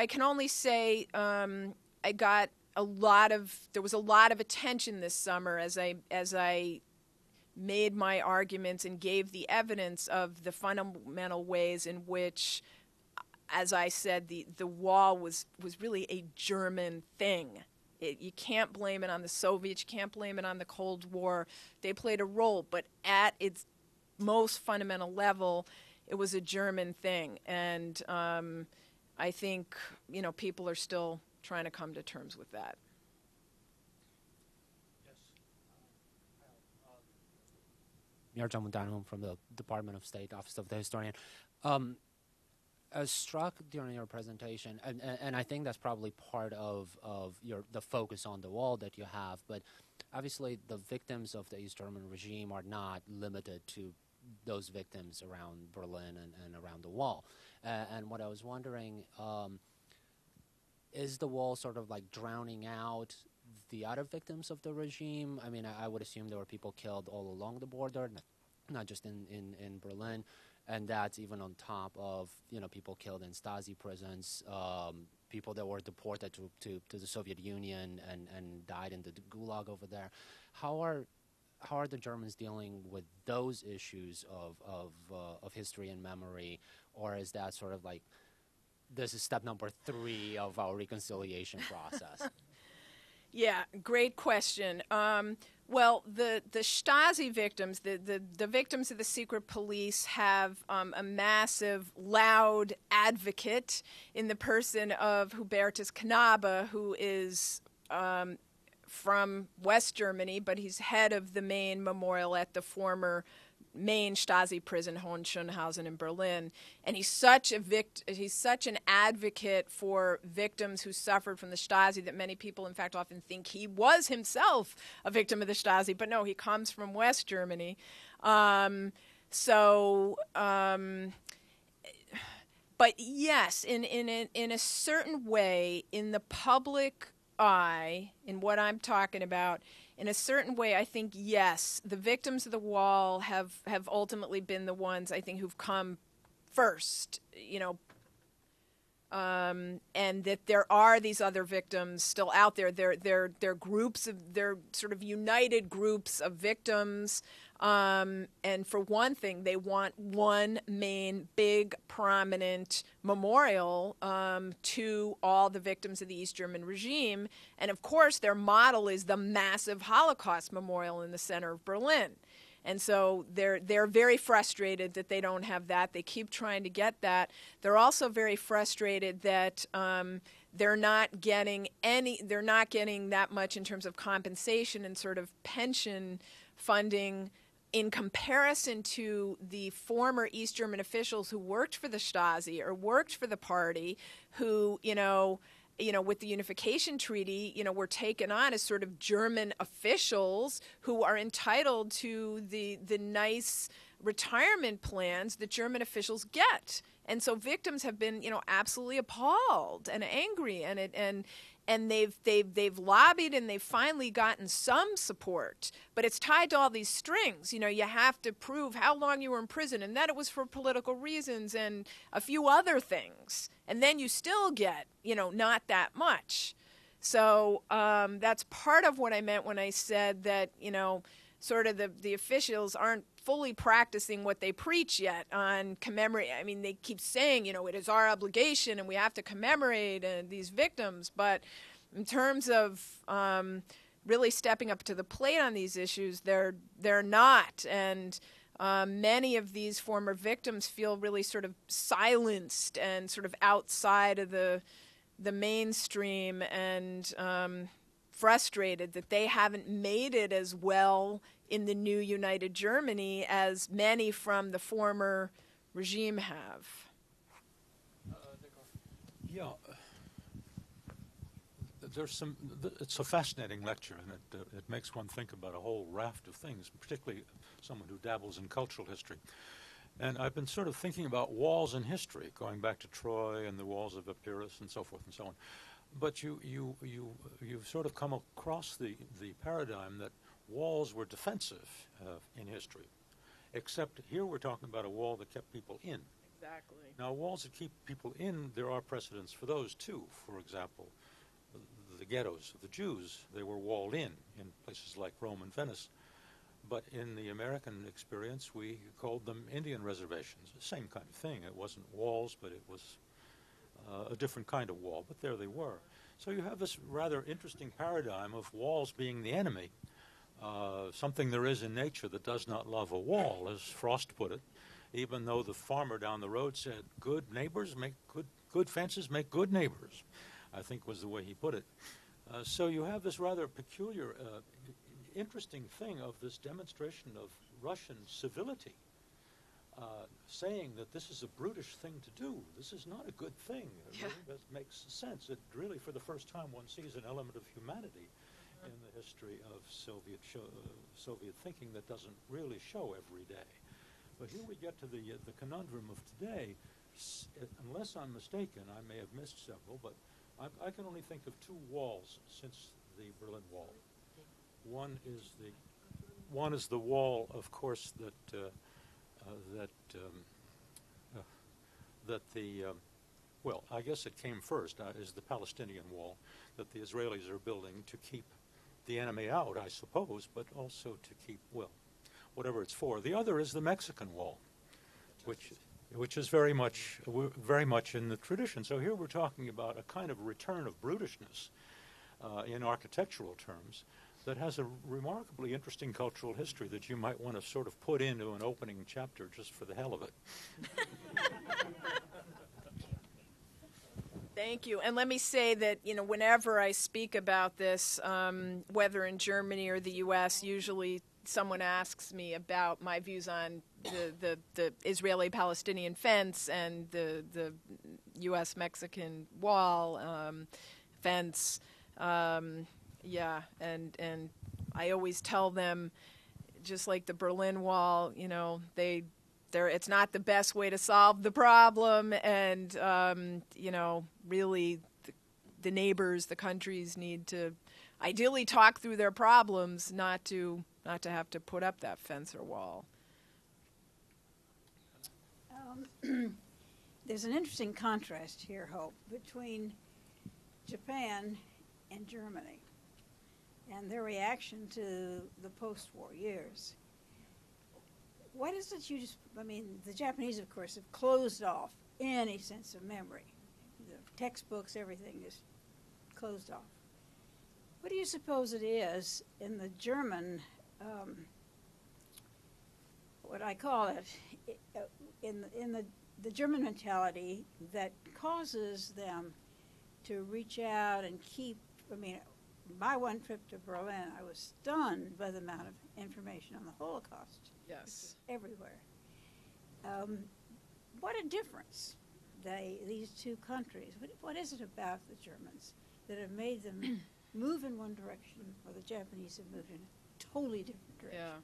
can only say I got there was a lot of attention this summer as I made my arguments and gave the evidence of the fundamental ways in which, as I said, the wall was really a German thing. You can't blame it on the Soviets. You can't blame it on the Cold War. They played a role, but at its most fundamental level, it was a German thing. And I think people are still trying to come to terms with that. Mirjam Mudanum from the Department of State, Office of the Historian. Struck during your presentation, and I think that's probably part of the focus on the wall that you have, but obviously the victims of the East German regime are not limited to those victims around Berlin and around the wall. And what I was wondering, is the wall sort of like drowning out the other victims of the regime? I mean, I would assume there were people killed all along the border, not just in Berlin, and that's even on top of people killed in Stasi prisons, people that were deported to the Soviet Union and died in the Gulag over there. How are the Germans dealing with those issues of history and memory, or is that sort of like this is step number 3 of our reconciliation process? Yeah, great question. Well, the Stasi victims, the victims of the secret police, have a massive, loud advocate in the person of Hubertus Knabe, who is from West Germany, but he's head of the main memorial at the former main Stasi prison, Hohenschönhausen in Berlin, and he's such an advocate for victims who suffered from the Stasi that many people, in fact, often think he was himself a victim of the Stasi, but no, he comes from West Germany. But yes, in a certain way, in the public eye, in what I'm talking about, in a certain way, I think, yes, the victims of the wall have ultimately been the ones, I think, who've come first, and that there are these other victims still out there. They're groups of, they're sort of united groups of victims. And for one thing, they want one main, big, prominent memorial to all the victims of the East German regime. And of course, their model is the massive Holocaust memorial in the center of Berlin. And so they're very frustrated that they don't have that. They keep trying to get that. They're also very frustrated that they're not getting that much in terms of compensation and sort of pension funding in comparison to the former East German officials who worked for the Stasi or worked for the party, who, with the Unification Treaty, were taken on as sort of German officials who are entitled to the nice retirement plans that German officials get. And so victims have been, absolutely appalled and angry, and they've lobbied, and they've finally gotten some support. But it's tied to all these strings. You have to prove how long you were in prison and that it was for political reasons and a few other things. And then you still get, not that much. So that's part of what I meant when I said that, sort of the officials aren't fully practicing what they preach yet on commemorate. I mean, they keep saying, it is our obligation and we have to commemorate these victims. But in terms of really stepping up to the plate on these issues, they're not. And many of these former victims feel really sort of silenced and sort of outside of the mainstream, and frustrated that they haven't made it as well in the new united Germany as many from the former regime have. Yeah. It's a fascinating lecture, and it makes one think about a whole raft of things, particularly someone who dabbles in cultural history. And I've been sort of thinking about walls in history, going back to Troy and the walls of Epirus and so forth and so on. But you've sort of come across the paradigm that walls were defensive in history, except here we're talking about a wall that kept people in. Exactly. Now, walls that keep people in, there are precedents for those too. For example, the ghettos of the Jews, they were walled in places like Rome and Venice. But in the American experience, we called them Indian reservations. The same kind of thing. It wasn't walls, but it was a different kind of wall. But there they were. So you have this rather interesting paradigm of walls being the enemy, something there is in nature that does not love a wall, as Frost put it, even though the farmer down the road said, good neighbors make good fences make good neighbors, I think was the way he put it. So you have this rather peculiar, interesting thing of this demonstration of Russian civility, saying that this is a brutish thing to do. This is not a good thing. It really makes sense. It really, for the first time, one sees an element of humanity in the history of Soviet thinking that doesn't really show every day. But here we get to the conundrum of today. Unless I'm mistaken, I may have missed several, but I can only think of two walls since the Berlin Wall. One is the wall, of course, well, I guess it came first, is the Palestinian wall that the Israelis are building to keep the enemy out, I suppose, but also to keep, well, whatever it's for. The other is the Mexican wall, which is very much in the tradition. So here we're talking about a kind of return of brutishness in architectural terms that has a remarkably interesting cultural history that you might want to sort of put into an opening chapter just for the hell of it. Thank you. And let me say that, whenever I speak about this, whether in Germany or the U.S., usually someone asks me about my views on the Israeli-Palestinian fence and the U.S.-Mexican wall fence. Yeah, and I always tell them, just like the Berlin Wall, they it's not the best way to solve the problem, and really the neighbors, the countries need to ideally talk through their problems, not to have to put up that fence or wall. There's an interesting contrast here, Hope, between Japan and Germany and their reaction to the post-war years. What is it the Japanese, of course, have closed off any sense of memory. The textbooks, everything is closed off. What do you suppose it is in the German, what I call it, in the German mentality that causes them to reach out and keep, my one trip to Berlin, I was stunned by the amount of information on the Holocaust. Yes. Everywhere. What a difference these two countries, what is it about the Germans that have made them move in one direction, or the Japanese have moved in a totally different direction? Yeah.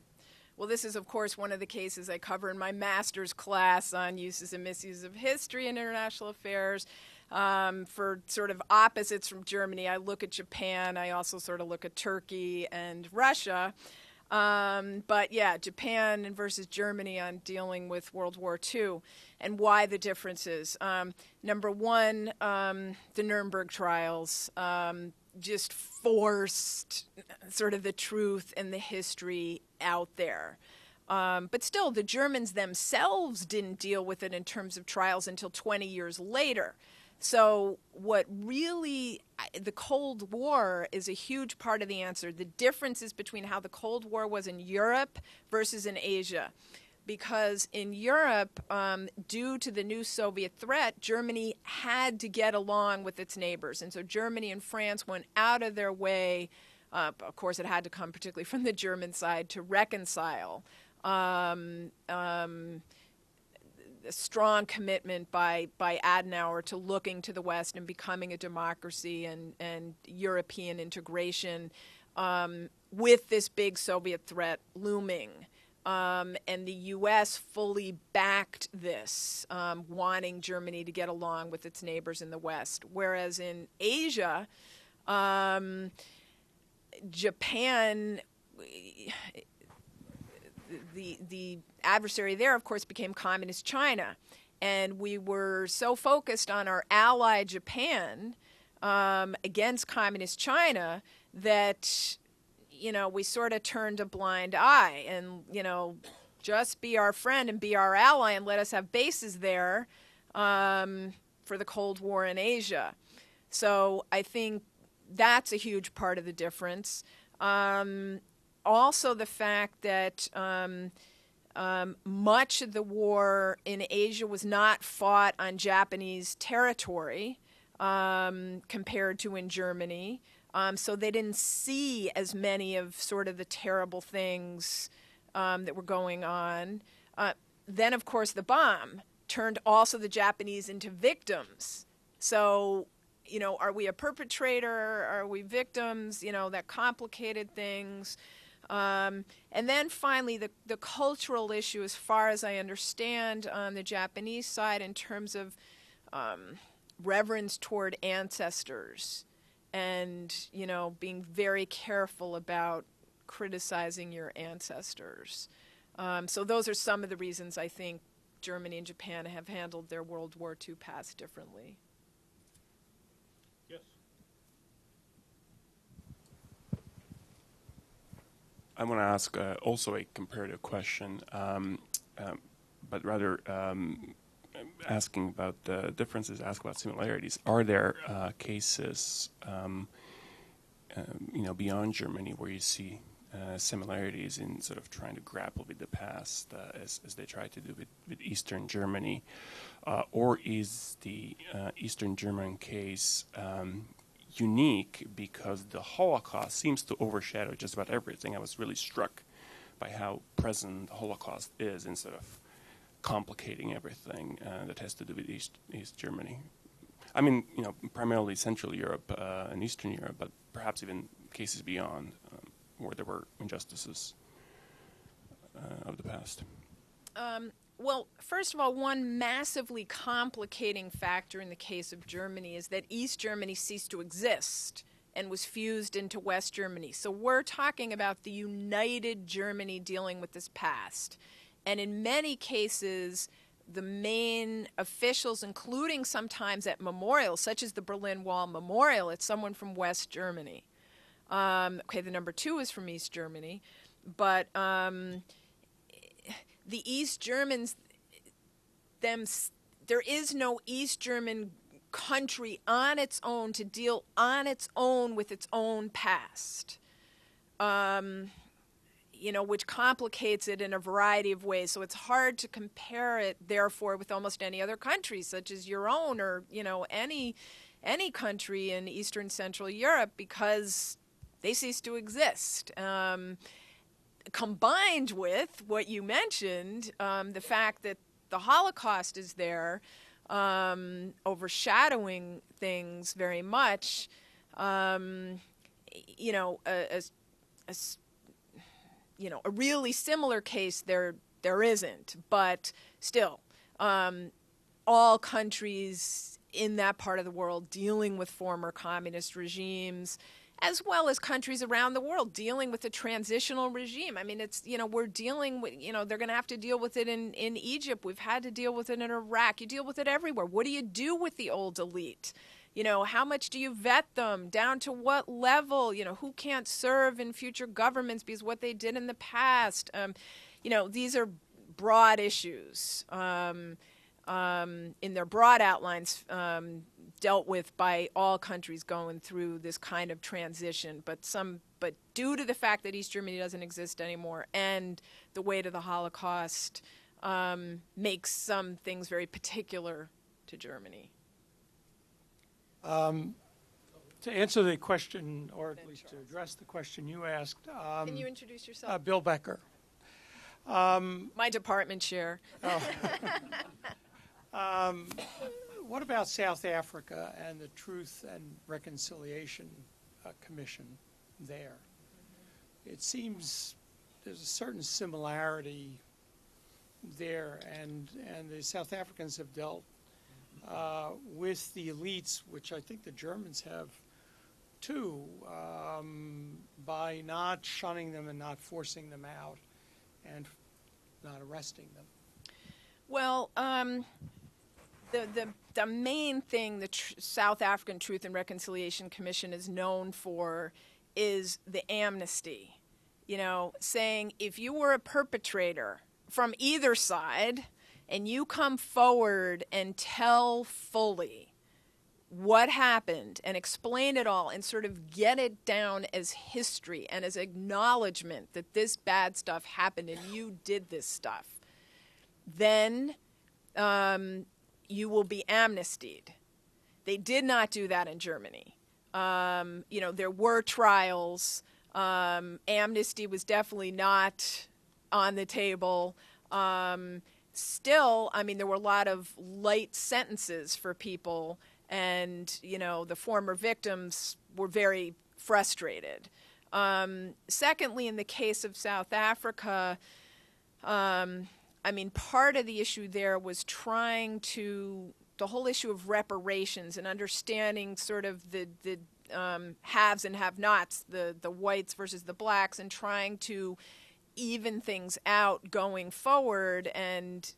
Well, this is, of course, one of the cases I cover in my master's class on uses and misuses of history and international affairs. For sort of opposites from Germany, I look at Japan. I also sort of look at Turkey and Russia. But yeah, Japan versus Germany on dealing with World War II and why the differences. Number one, the Nuremberg trials just forced sort of the truth and the history out there. But still, the Germans themselves didn't deal with it in terms of trials until 20 years later. So what really, the Cold War is a huge part of the answer. The differences between how the Cold War was in Europe versus in Asia. Because in Europe, due to the new Soviet threat, Germany had to get along with its neighbors. And so Germany and France went out of their way, of course it had to come particularly from the German side, to reconcile. A strong commitment by Adenauer to looking to the West and becoming a democracy and European integration with this big Soviet threat looming. And the U.S. fully backed this, wanting Germany to get along with its neighbors in the West. Whereas in Asia, Japan, the adversary there, of course, became Communist China. And we were so focused on our ally Japan against Communist China that, we sort of turned a blind eye and, just be our friend and be our ally and let us have bases there for the Cold War in Asia. So I think that's a huge part of the difference. Also the fact that much of the war in Asia was not fought on Japanese territory compared to in Germany. So they didn't see as many of sort of the terrible things that were going on. Then, of course, the bomb turned also the Japanese into victims. So, are we a perpetrator? Are we victims? That complicated things. And then finally, the cultural issue, as far as I understand, on the Japanese side in terms of reverence toward ancestors and, being very careful about criticizing your ancestors. So those are some of the reasons I think Germany and Japan have handled their World War II past differently. Yes. I want to ask also a comparative question, but rather asking about the differences, ask about similarities. Are there cases, beyond Germany where you see similarities in sort of trying to grapple with the past as they try to do with Eastern Germany? Or is the Eastern German case unique because the Holocaust seems to overshadow just about everything? I was really struck by how present the Holocaust is in sort of complicating everything that has to do with East Germany. I mean, primarily Central Europe and Eastern Europe, but perhaps even cases beyond where there were injustices of the past. Well, first of all, one massively complicating factor in the case of Germany is that East Germany ceased to exist and was fused into West Germany. So we're talking about the united Germany dealing with this past. And in many cases, the main officials, including sometimes at memorials, such as the Berlin Wall Memorial, it's someone from West Germany. Okay, the number 2 is from East Germany. But the East Germans, there is no East German country on its own to deal on its own with its own past, which complicates it in a variety of ways. So it's hard to compare it, therefore, with almost any other country, such as your own or, any country in Eastern Central Europe, because they cease to exist. Combined with what you mentioned, the fact that the Holocaust is there, overshadowing things very much. A really similar case there isn't, but still, all countries in that part of the world dealing with former communist regimes, as well as countries around the world dealing with a transitional regime. I mean, it's, we're dealing with, they're going to have to deal with it in Egypt. We've had to deal with it in Iraq. You deal with it everywhere. What do you do with the old elite? How much do you vet them? Down to what level? Who can't serve in future governments because what they did in the past? These are broad issues. In their broad outlines, dealt with by all countries going through this kind of transition, but due to the fact that East Germany doesn't exist anymore and the weight of the Holocaust makes some things very particular to Germany. To answer the question, or at least to address the question you asked, Can you introduce yourself? Bill Becker. My department chair. What about South Africa and the Truth and Reconciliation Commission there? It seems there's a certain similarity there, and the South Africans have dealt with the elites, which I think the Germans have too, by not shunning them and not forcing them out and not arresting them. Well, the main thing the South African Truth and Reconciliation Commission is known for is the amnesty. Saying if you were a perpetrator from either side and you come forward and tell fully what happened and explain it all and sort of get it down as history and as acknowledgement that this bad stuff happened and you did this stuff, then you will be amnestied. They did not do that in Germany. There were trials. Amnesty was definitely not on the table. Still, there were a lot of light sentences for people, and, the former victims were very frustrated. Secondly, in the case of South Africa, part of the issue there was the whole issue of reparations and understanding sort of the haves and have-nots, the whites versus the blacks, and trying to even things out going forward and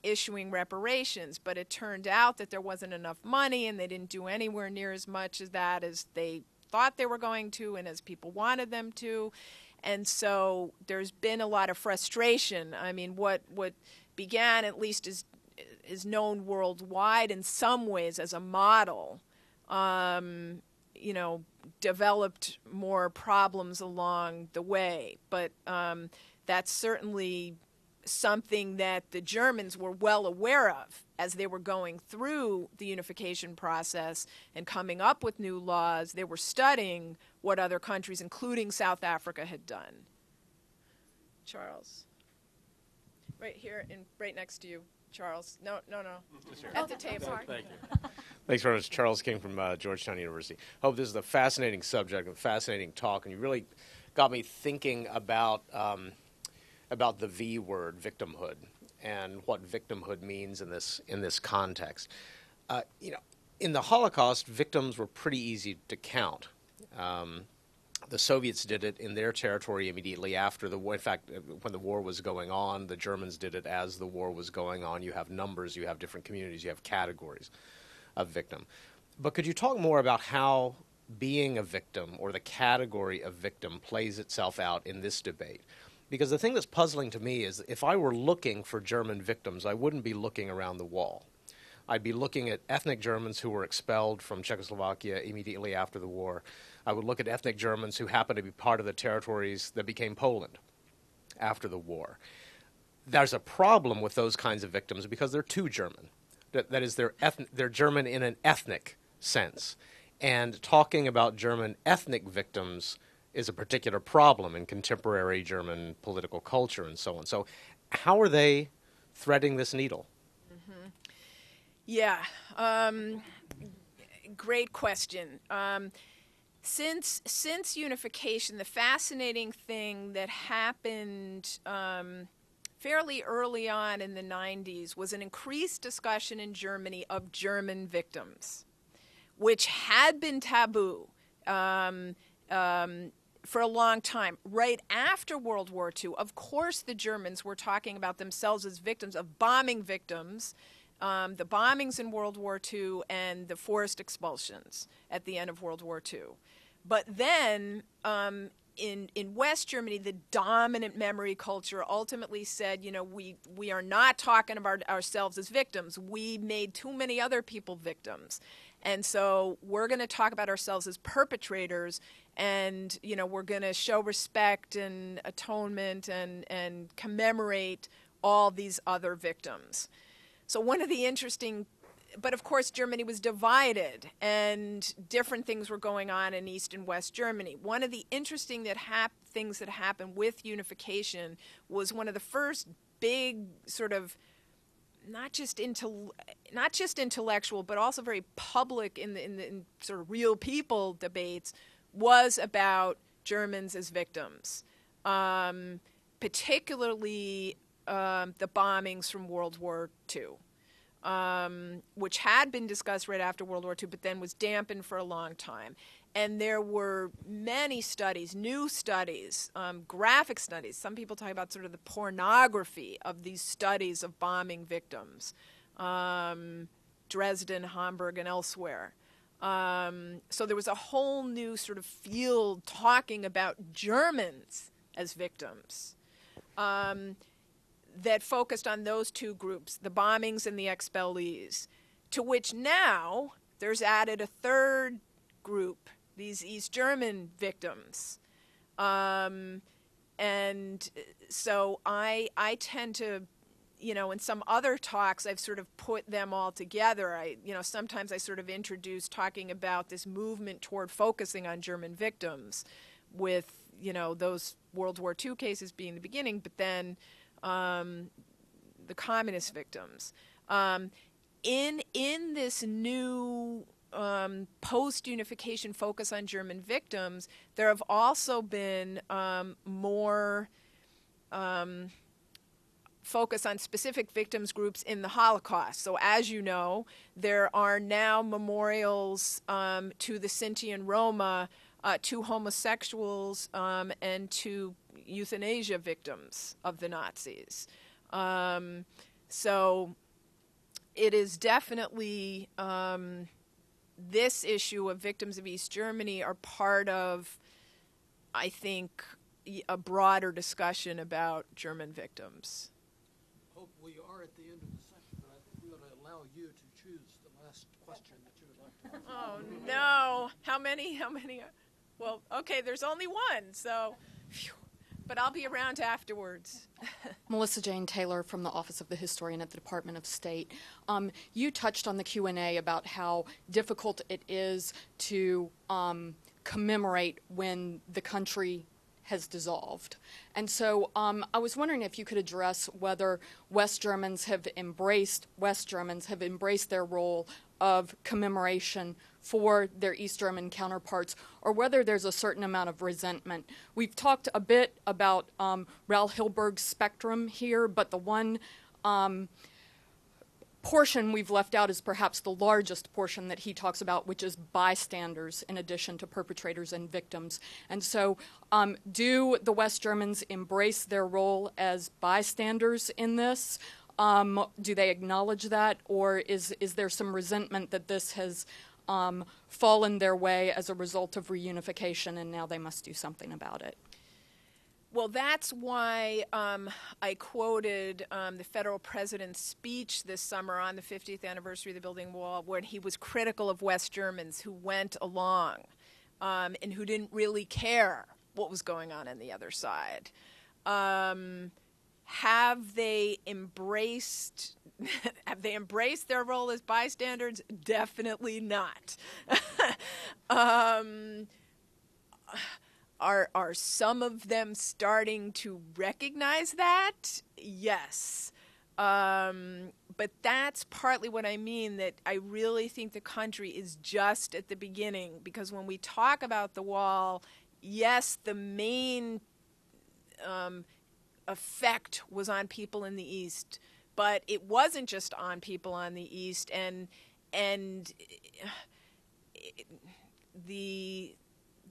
issuing reparations. But it turned out that there wasn't enough money, and they didn't do anywhere near as much as that as they thought they were going to and as people wanted them to. And so there's been a lot of frustration. What began, at least, is known worldwide in some ways as a model, developed more problems along the way. But that's certainly something that the Germans were well aware of as they were going through the unification process and coming up with new laws. They were studying what other countries, including South Africa, had done. Charles. Right here, right next to you. Charles. No. At the table. Thank you. Thanks very much. Charles King from Georgetown University. Hope this is a fascinating subject, a fascinating talk, and you really got me thinking about the V word, victimhood. and what victimhood means in this context. In the Holocaust, victims were pretty easy to count. The Soviets did it in their territory immediately after the war. In fact, when the war was going on, the Germans did it as the war was going on. You have numbers, you have different communities, you have categories of victim. But could you talk more about how being a victim or the category of victim plays itself out in this debate? Because the thing that's puzzling to me is if I were looking for German victims, I wouldn't be looking around the wall. I'd be looking at ethnic Germans who were expelled from Czechoslovakia immediately after the war. I would look at ethnic Germans who happened to be part of the territories that became Poland after the war. There's a problem with those kinds of victims because they're too German. That is, they're German in an ethnic sense. And talking about German ethnic victims is a particular problem in contemporary German political culture and so on. So how are they threading this needle? Yeah, great question. Since unification, the fascinating thing that happened fairly early on in the 90s was an increased discussion in Germany of German victims, which had been taboo for a long time. Right after World War II, of course the Germans were talking about themselves as victims of bombing victims, the bombings in World War II and the forced expulsions at the end of World War II. But then in West Germany, the dominant memory culture ultimately said, we are not talking about ourselves as victims. We made too many other people victims. And so we're going to talk about ourselves as perpetrators, and we're going to show respect and atonement and commemorate all these other victims. So one of the interesting, but of course Germany was divided and different things were going on in East and West Germany. One of the interesting things that happened with unification was one of the first big sort of not just intellectual, but also very public in sort of real people debates was about Germans as victims, particularly the bombings from World War II, which had been discussed right after World War II, but then was dampened for a long time. And there were many studies, new studies, graphic studies. Some people talk about sort of the pornography of these studies of bombing victims, Dresden, Hamburg, and elsewhere. So there was a whole new sort of field talking about Germans as victims. That focused on those two groups, the bombings and the expellees, to which now there's added a third group, these East German victims. And so I tend to, in some other talks, I've sort of put them all together. Sometimes I sort of introduce talking about this movement toward focusing on German victims with, those World War II cases being the beginning, but then the communist victims. In this new post-unification focus on German victims, there have also been more focus on specific victims groups in the Holocaust. So as you know, there are now memorials to the Sinti and Roma, to homosexuals, and to euthanasia victims of the Nazis. So it is definitely this issue of victims of East Germany are part of, I think, a broader discussion about German victims. Hope we are at the end of the session, but I think we ought to allow you to choose the last question that you would like to ask. Oh, no. How many? Well, okay, there's only one, so, phew. But I'll be around afterwards. Melissa Jane Taylor from the Office of the Historian at the Department of State. You touched on the Q&A about how difficult it is to commemorate when the country has dissolved. And so I was wondering if you could address whether West Germans have embraced their role of commemoration for their East German counterparts, or whether there's a certain amount of resentment. We've talked a bit about Raoul Hilberg's spectrum here, but the one portion we've left out is perhaps the largest portion that he talks about, which is bystanders in addition to perpetrators and victims. And so do the West Germans embrace their role as bystanders in this? Do they acknowledge that? Or is there some resentment that this has fallen their way as a result of reunification and now they must do something about it? Well, that's why I quoted the federal president's speech this summer on the 50th anniversary of the Building Wall, where he was critical of West Germans who went along and who didn't really care what was going on the other side. Have they embraced their role as bystanders? Definitely not. Are some of them starting to recognize that? Yes. But that's partly what I mean, that I really think the country is just at the beginning, because when we talk about the wall, yes, the main effect was on people in the East, but it wasn't just on people on the East, and the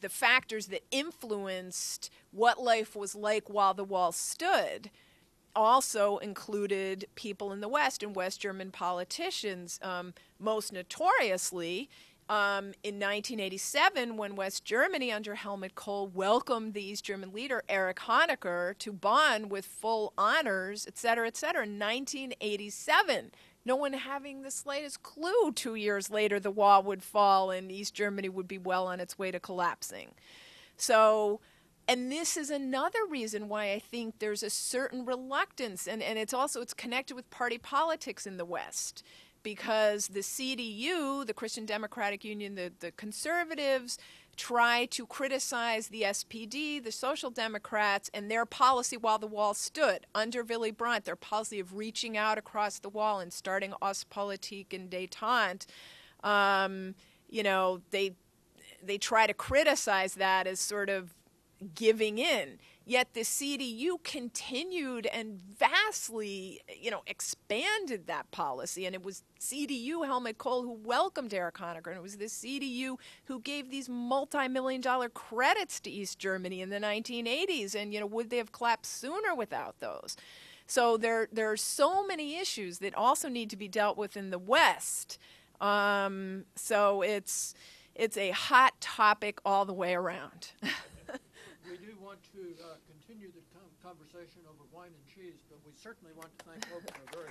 factors that influenced what life was like while the wall stood also included people in the West and West German politicians. Most notoriously, in 1987, when West Germany under Helmut Kohl welcomed the East German leader Erich Honecker to Bonn with full honors, et cetera, 1987. No one having the slightest clue 2 years later the wall would fall and East Germany would be well on its way to collapsing. So, and this is another reason why I think there's a certain reluctance, and it's connected with party politics in the West, because the CDU, the Christian Democratic Union, the conservatives, try to criticize the SPD, the Social Democrats, and their policy while the wall stood under Willy Brandt, their policy of reaching out across the wall and starting Ostpolitik and détente. They try to criticize that as sort of giving in. Yet the CDU continued and vastly, expanded that policy. And it was CDU, Helmut Kohl, who welcomed Erich Honecker. And it was the CDU who gave these multi-million-dollar credits to East Germany in the 1980s. And, would they have collapsed sooner without those? So there are so many issues that also need to be dealt with in the West. So it's a hot topic all the way around. We do want to continue the conversation over wine and cheese, but we certainly want to thank both of you very